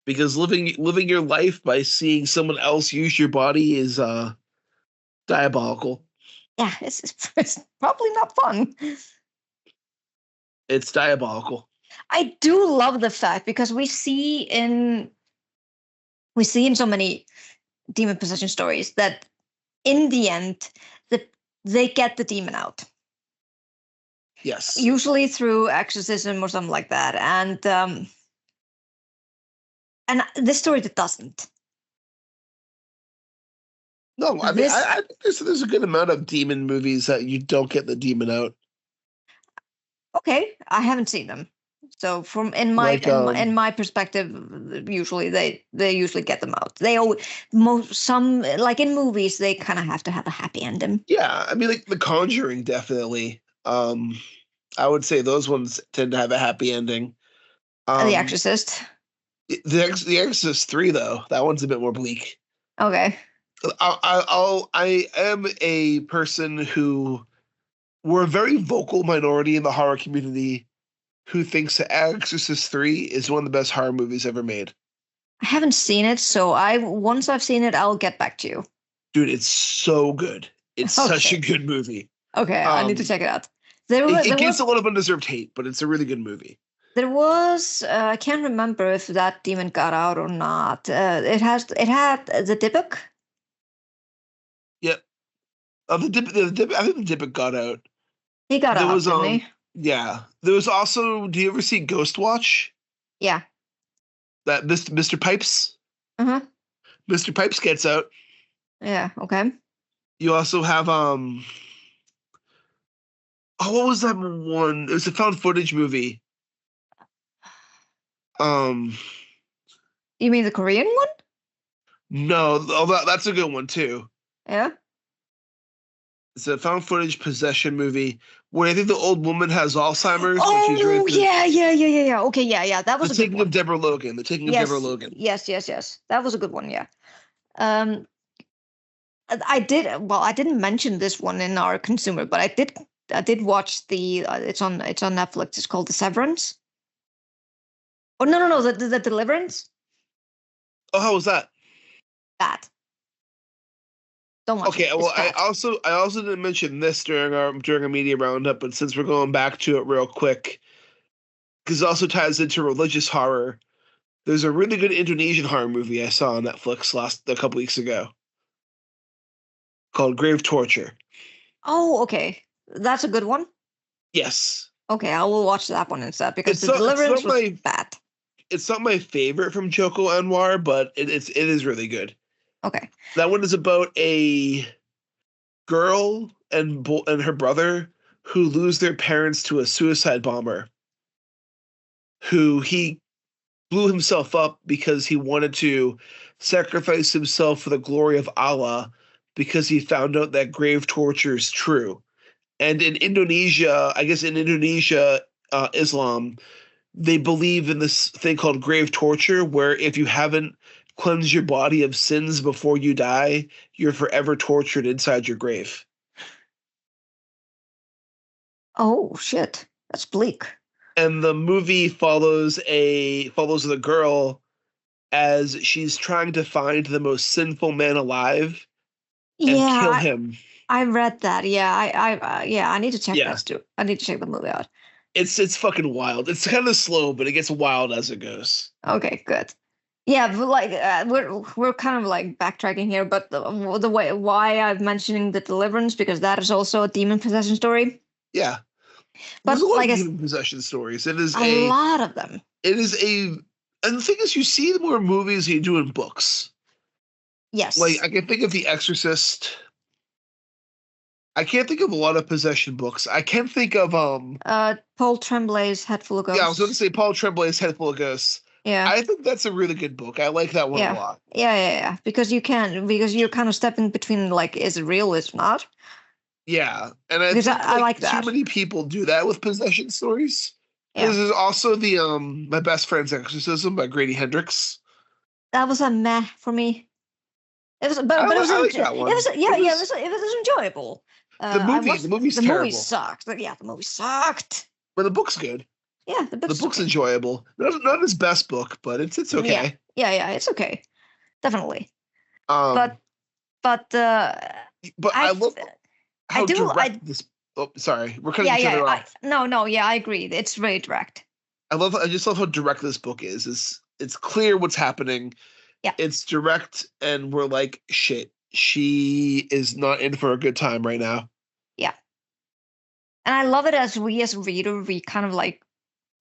Because living your life by seeing someone else use your body is diabolical. Yeah, it's probably not fun. It's diabolical. I do love the fact, because we see in so many demon possession stories that in the end that they get the demon out. Yes. Usually through exorcism or something like that. And this story that doesn't. No, I mean, I think there's a good amount of demon movies that you don't get the demon out. Okay, I haven't seen them. So from in my perspective, usually they usually get them out. They always some, like in movies, they kind of have to have a happy ending. Yeah, I mean, like The Conjuring, definitely. I would say those ones tend to have a happy ending. The Exorcist. The Exorcist 3, though, that one's a bit more bleak. Okay. I am a person who, we're a very vocal minority in the horror community who thinks that Exorcist 3 is one of the best horror movies ever made. I haven't seen it, so once I've seen it, I'll get back to you. Dude, it's so good. It's such a good movie. Okay, I need to check it out. It gets a lot of undeserved hate, but it's a really good movie. There was I can't remember if that demon got out or not. It had the Dybbuk. Yep. I think the Dybbuk got out. He got out, didn't he? Yeah. There was also, do you ever see Ghost Watch? Yeah. That Mr. Pipes? Uh-huh. Mr. Pipes gets out. Yeah, okay. You also have what was that one? It was a found footage movie. You mean the Korean one? No, that's a good one too. Yeah. It's a found footage possession movie where I think the old woman has Alzheimer's. Oh, yeah. Okay, yeah. That was The Taking of Deborah Logan. The Taking of Deborah Logan. Yes. That was a good one, yeah. I didn't mention this one in our consumer, but I did watch it's on Netflix. It's called The Severance. Oh, no, the Deliverance. Oh, how was that? That. Don't watch Okay, it. well, I also didn't mention this during our media roundup, but since we're going back to it real quick, because it also ties into religious horror. There's a really good Indonesian horror movie I saw on Netflix a couple weeks ago called Grave Torture. Oh, okay. That's a good one. Yes. Okay, I will watch that one instead because It's The not it's Deliverance not was my bad. it's not my favorite from Joko Anwar, but it is really good. Okay. That one is about a girl and her brother who lose their parents to a suicide bomber who he blew himself up because he wanted to sacrifice himself for the glory of Allah because he found out that grave torture is true. And in Indonesia, I guess in Indonesia, Islam, they believe in this thing called grave torture, where if you haven't cleansed your body of sins before you die, you're forever tortured inside your grave. Oh shit, that's bleak. And the movie follows the girl as she's trying to find the most sinful man alive and kill Yeah, him. I read that. Yeah, yeah, I need to check Yeah, that too. I need to check the movie out. it's fucking wild. It's kind of slow, but it gets wild as it goes. Okay, good. Yeah, but like we're kind of like backtracking here, but the way why I'm mentioning the Deliverance because that is also a demon possession story. Yeah, there's a But lot like of demon possession stories. a lot of them. It is a, and the thing is, you see more movies than you do in books. Like Yes. I can think of The Exorcist. I can't think of a lot of possession books. I can think of Paul Tremblay's Head Full of yeah, I was going to Ghosts. say Paul Tremblay's Head Full of Ghosts. Yeah. I think that's a really good book. I like that one a Yeah. lot. Yeah. Because you're kind of stepping between like is it real, is it not? Yeah, and I Because think I like like too that. many people do that with possession stories. Yeah. Because there's also the My Best Friend's Exorcism by Grady Hendrix. That was a meh for me. It was, but it was I like that it was one. yeah yeah it was enjoyable. I The watched movie's the movie terrible, sucked. But yeah, the movie sucked. but the book's good. Yeah, the The book's book's okay. enjoyable. Not his best book, but it's Yeah, okay. yeah, it's okay, definitely. Um, But but but I I love I how do direct this. Oh, sorry, we're cutting yeah each yeah other I off. no yeah I agree. It's very direct. I just love how direct this book is. It's clear what's happening. Yeah, It's direct, and we're like, shit, she is not in for a good time right now. yeah, and I love it as we as reader we kind of like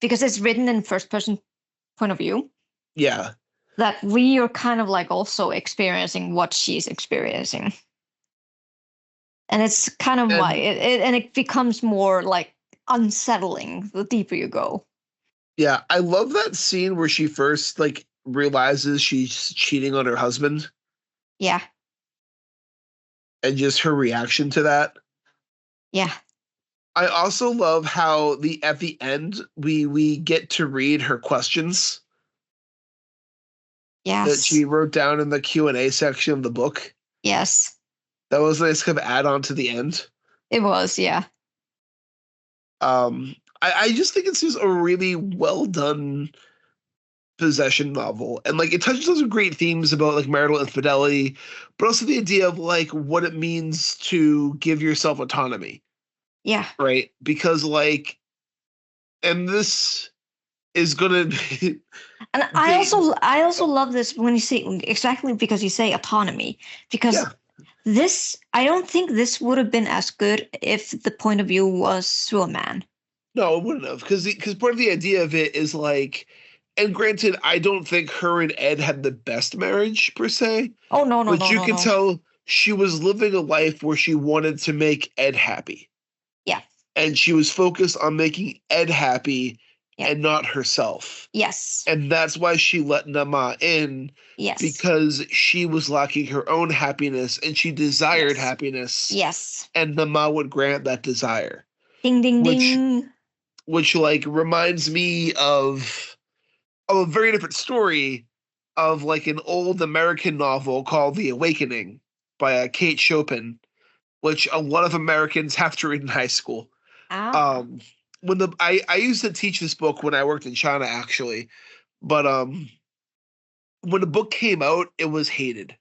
because it's written in first person point of view Yeah, that we are kind of like also experiencing what she's experiencing. And it's kind of like and and it becomes more like unsettling the deeper you go. yeah, I love that scene where she first like realizes she's cheating on her husband, Yeah, and just her reaction to that. yeah, I also love how the at the end we get to read her questions that yes, she wrote down in the Q&A section of the book. yes, That was a nice kind of add on to the end. it was. Yeah, I just think it's just a really well done possession novel. And like it touches on some great themes about like marital infidelity, but also the idea of like what it means to give yourself autonomy, yeah. right? Because like, and this is gonna be, And I also love this when you say exactly because you say autonomy because yeah. this I don't think this would have been as good if the point of view was through a man. No, it wouldn't have, because part of the idea of it is like, and granted, I don't think her and Ed had the best marriage per se, Oh no no but no you no can no. tell she was living a life where she wanted to make Ed happy, Yeah, and she was focused on making Ed happy yeah, and not herself, yes, and that's why she let Nama in yes, because she was lacking her own happiness and she desired yes, happiness, yes. and Nama would grant that desire, Ding ding which ding. like reminds me of a very different story of like an old American novel called The Awakening by Kate Chopin, which a lot of Americans have to read in high school. Ah. Um, when I used to teach this book when I worked in China actually, but when the book came out, it was hated.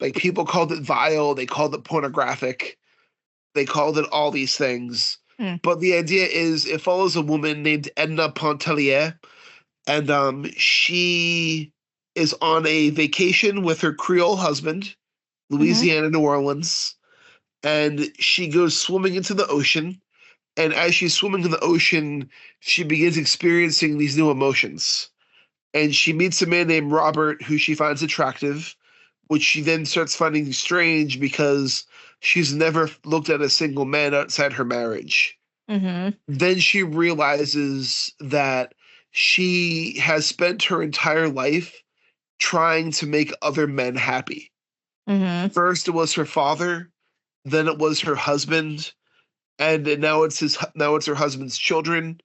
Like people called it vile, they called it pornographic, they called it all these things. Hmm. But the idea is it follows a woman named Edna Pontellier, and she is on a vacation with her Creole husband, Mm-hmm. Louisiana, New Orleans, and she goes swimming into the ocean, And as she's swimming in the ocean, she begins experiencing these new emotions. And she meets a man named Robert who she finds attractive, which she then starts finding strange because she's never looked at a single man outside her marriage. Mm-hmm. Then she realizes that she has spent her entire life trying to make other men happy. Mm-hmm. First, it was her father, then it was her husband, and now it's her husband's children,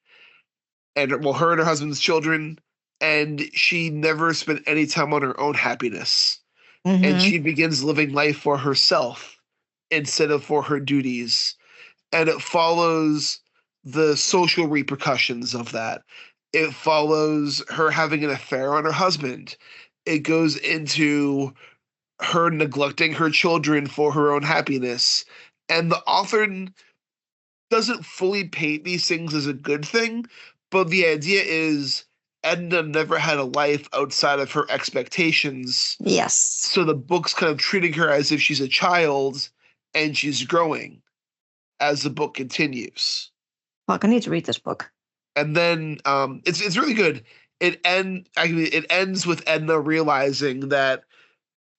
and well, her and her husband's children, and she never spent any time on her own happiness. And Mm-hmm. she begins living life for herself instead of for her duties. And it follows the social repercussions of that. It follows her having an affair on her husband. It goes into her neglecting her children for her own happiness. And the author doesn't fully paint these things as a good thing, but the idea is Edna never had a life outside of her expectations. Yes. So the book's kind of treating her as if she's a child and she's growing as the book continues. Fuck, I need to read this book. And then it's really good. It ends with Edna realizing that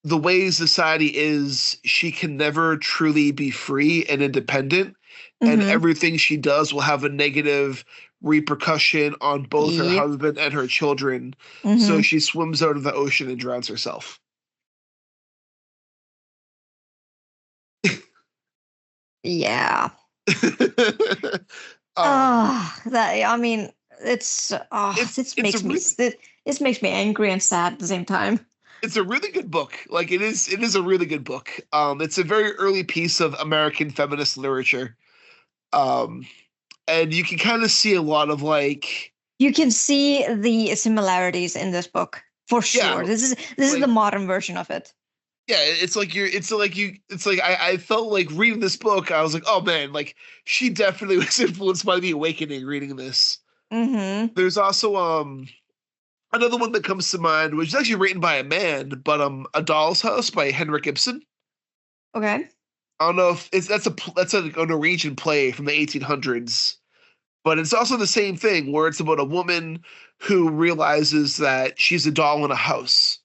the way society is, she can never truly be free and independent, and Mm-hmm. everything she does will have a negative repercussion on both her Yep. husband and her children. So Mm-hmm. she swims out of the ocean and drowns herself. Yeah. um, That I mean, it's it's a this makes me angry and sad at the same time. it's a really good book. Like it is a really good book. It's a very early piece of American feminist literature. Um, and you can kind of see a lot of like, You can see the similarities in this book for yeah, sure. This is the like modern version of it. yeah, it's like I felt like reading this book, I was like, oh man, like she definitely was influenced by The Awakening reading this. Mm-hmm. There's also another one that comes to mind, which is actually written by a man, but A Doll's House by Henrik Ibsen. Okay. I don't know if it's that's a Norwegian play from the 1800s, but it's also the same thing where it's about a woman who realizes that she's a doll in a house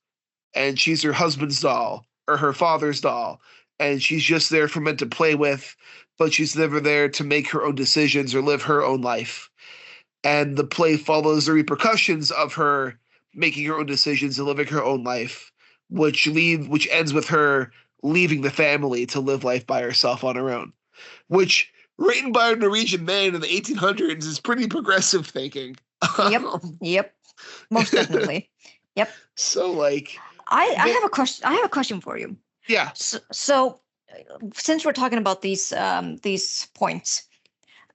and she's her husband's doll or her father's doll, and she's just there for men to play with, but she's never there to make her own decisions or live her own life. And the play follows the repercussions of her making her own decisions and living her own life, which ends with her leaving the family to live life by herself on her own. Which, written by a Norwegian man in the 1800s, is pretty progressive thinking. Yep. Yep. Most definitely. Yep. So like, I have a question. I have a question for you. yeah. So since we're talking about these points,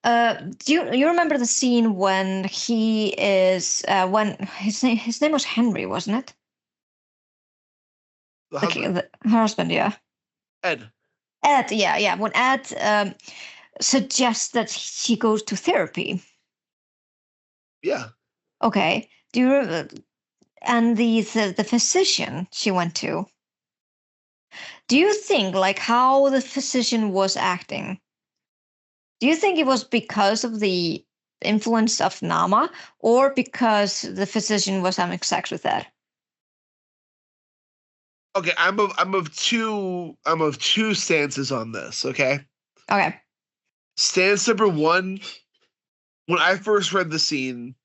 do you remember the scene when he is when his name was Henry, wasn't it? The husband, Her husband, yeah. Ed. Ed, yeah, yeah. When Ed suggests that she goes to therapy. Yeah. Okay. Do you and the physician she went to? Do you think like how the physician was acting? Do you think it was because of the influence of Nama or because the physician was having sex with Ed? Okay, I'm of two stances on this, okay? Okay. Stance number one, when I first read the scene,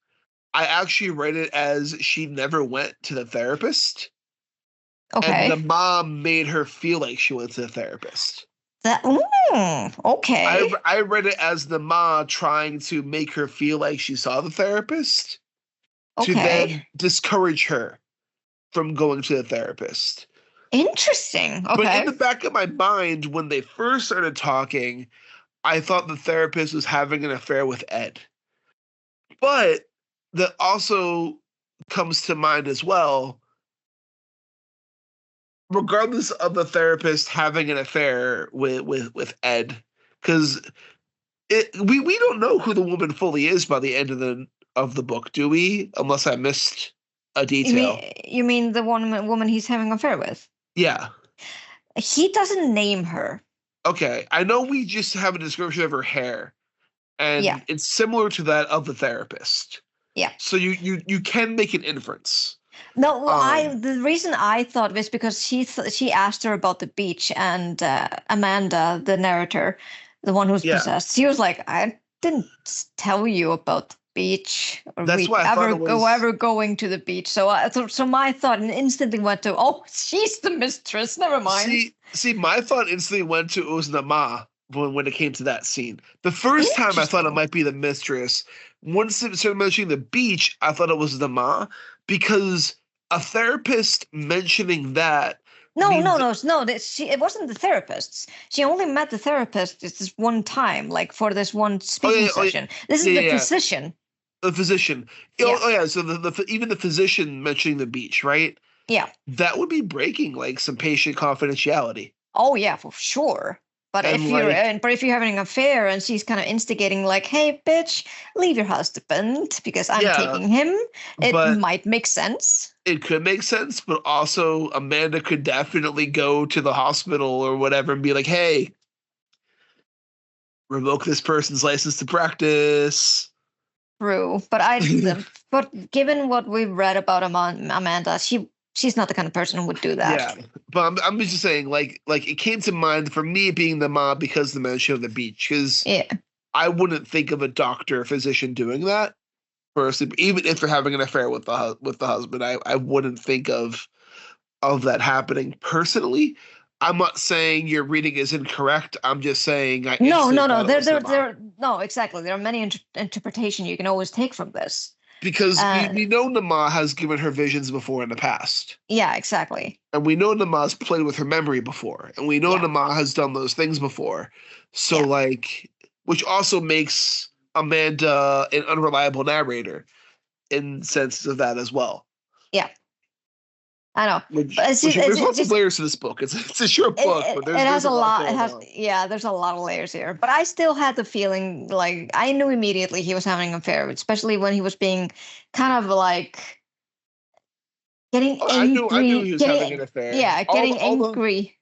I actually read it as she never went to the therapist, and the Okay. mom made her feel like she went to the therapist. Okay. I read it as the mom trying to make her feel like she saw the therapist to Okay. then discourage her from going to the therapist. Interesting. But in Okay. the back of my mind, when they first started talking, I thought the therapist was having an affair with Ed. But that also comes to mind as well, regardless of the therapist having an affair with Ed, because we don't know who the woman fully is by the end of the book, do we? Unless I missed a detail. You mean the one woman he's having an affair with? Yeah. He doesn't name her. Okay. I know we just have a description of her hair. Yeah. and it's similar to that of the therapist. Yeah. So you can make an inference. No, well, Um, the reason I thought was because she asked her about the beach, and Amanda, the narrator, the one who's yeah, possessed, she was like, "I didn't tell you about the beach, or that's we why I thought it was. ever going to the beach." So, so my thought instantly went to, "Oh, she's the mistress. Never mind." See, my thought instantly went to it was Nama when it came to that scene. The first time I thought it Interesting. might be the mistress. Once it started mentioning the beach, I thought it was Nama because a therapist mentioning that No, no, means no, no. It wasn't the therapists. She only met the therapist this one time, like for this one oh speaking yeah, oh yeah, session. This is yeah, the yeah, yeah, physician. the physician. Yeah, Oh yeah, so even the physician mentioning the beach, right? yeah. That would be breaking like some patient confidentiality. Oh yeah, for sure. And like, But if you're having an affair and she's kind of instigating like, "Hey, bitch, leave your husband because I'm yeah, taking him," it but might make sense. it could make sense, but also Amanda could definitely go to the hospital or whatever and be like, hey, revoke this person's license to practice. True, but given what we've read about Amanda, she's not the kind of person who would do that. Yeah. But I'm just saying, like it came to mind for me being the mob because of the mention of the beach, because Yeah. I wouldn't think of a doctor or physician doing that personally, even if they're having an affair with the husband. I wouldn't think of that happening personally. I'm not saying your reading is incorrect. I'm just saying I No, instantly no, no. thought it was the mob No, exactly. There are many interpretation you can always take from this. because we, Uh, we know Nama has given her visions before in the past. yeah, exactly. And we know Nama's played with her memory before. And we know Yeah, Nama has done those things before. So, yeah, like, which also makes Amanda an unreliable narrator in senses of that as well. yeah. I know, but Which there's it's lots of just layers to this book. It's a short book, but it there's has a a lot lot. It going has, on. yeah. There's a lot of layers here, but I still had the feeling like I knew immediately he was having an affair, especially when he was being kind of like getting Oh, I knew he angry, was having an affair. getting angry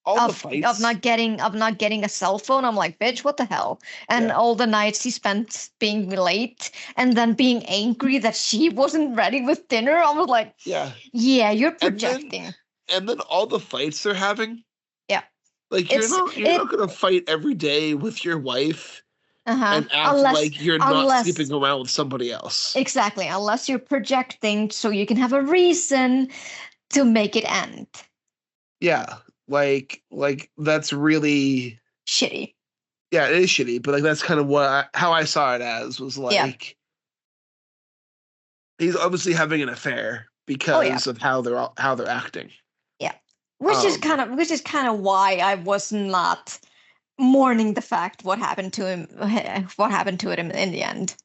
All the of fights. not getting a cell phone. I'm like, bitch, what the hell? And Yeah. all the nights he spent being late and then being angry that she wasn't ready with dinner. I was like, Yeah. yeah, you're And then projecting. and then all the fights they're having. Yeah, Like it's you're not it. gonna fight every day with your wife Uh-huh. and act like you're not Unless sleeping around with somebody else. exactly, unless you're projecting so you can have a reason to make it end. Yeah, like that's really Shitty. yeah, it is shitty, but like that's kind of how I saw it as was Yeah. like he's obviously having an affair Oh yeah. because of how they're acting. Yeah. Um, Which is kind of why I was not mourning the fact what happened to him what happened to him in the end.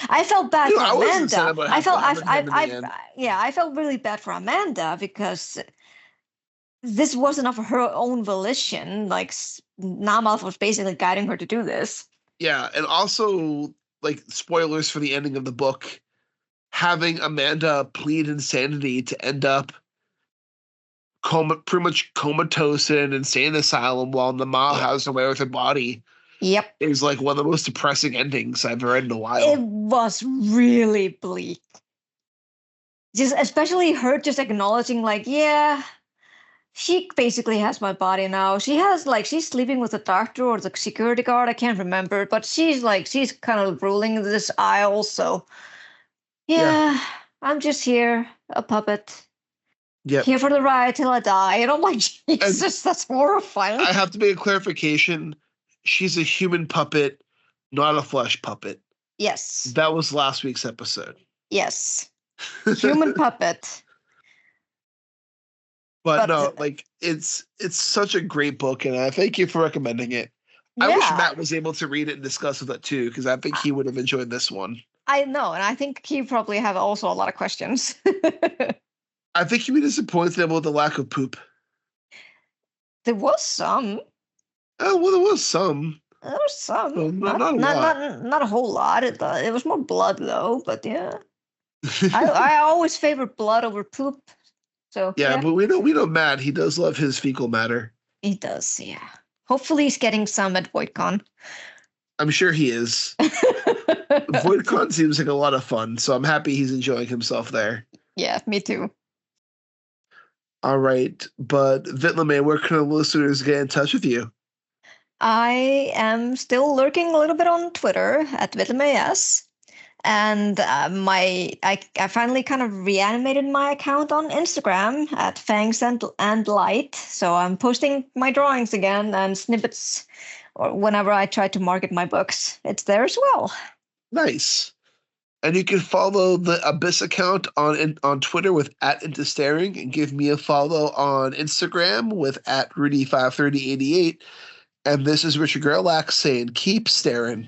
I felt bad for I wasn't sad Amanda. about what happened to him in the end. Yeah, I felt really bad for Amanda because this wasn't of her own volition. Like Namath was basically guiding her to do this. Yeah, and also like spoilers for the ending of the book, having Amanda plead insanity to end up pretty much comatose in an insane asylum while Nama Yeah. has away with her body Yep. is like one of the most depressing endings I've read in a It while. was really bleak. Just especially her just acknowledging like, yeah, she basically has my body now. She has like she's sleeping with the doctor or the security guard, I can't remember, but she's kind of ruling this aisle, so Yeah. yeah, I'm just here, a puppet. Yep. Here for the ride till I die. And I'm like, And Jesus, that's horrifying. I have to make a clarification. She's a human puppet, not a flesh puppet. Yes. That was last week's episode. Yes. Human puppet. But But no, like it's such a great book, and I thank you for recommending it. I wish yeah, Matt was able to read it and discuss with it too, because I think he would have enjoyed this one. I know, and I think he probably have also a lot of questions. I think he'd be disappointed about the lack of poop. There was some. Oh, well, there was some. There was some. Well, not a lot. Not a whole lot. It was more blood though, but yeah. I always favor blood over poop. So Yeah, yeah, but we know Matt. He does love his fecal matter. he does, yeah. Hopefully he's getting some at VoidCon. I'm sure he is. VoidCon seems like a lot of fun, so I'm happy he's enjoying himself there. Yeah, me too. All right, but Vitlame, where can the listeners get in touch with you? I am still lurking a little bit on Twitter at VitaMAS. And I finally kind of reanimated my account on Instagram at Fangs and Light. So I'm posting my drawings again and snippets or whenever I try to market my books. It's there as well. Nice. And you can follow the Abyss account on Twitter with @IntoStaring and give me a follow on Instagram with @Rudy53088. And this is Richard Gerlach saying, keep staring.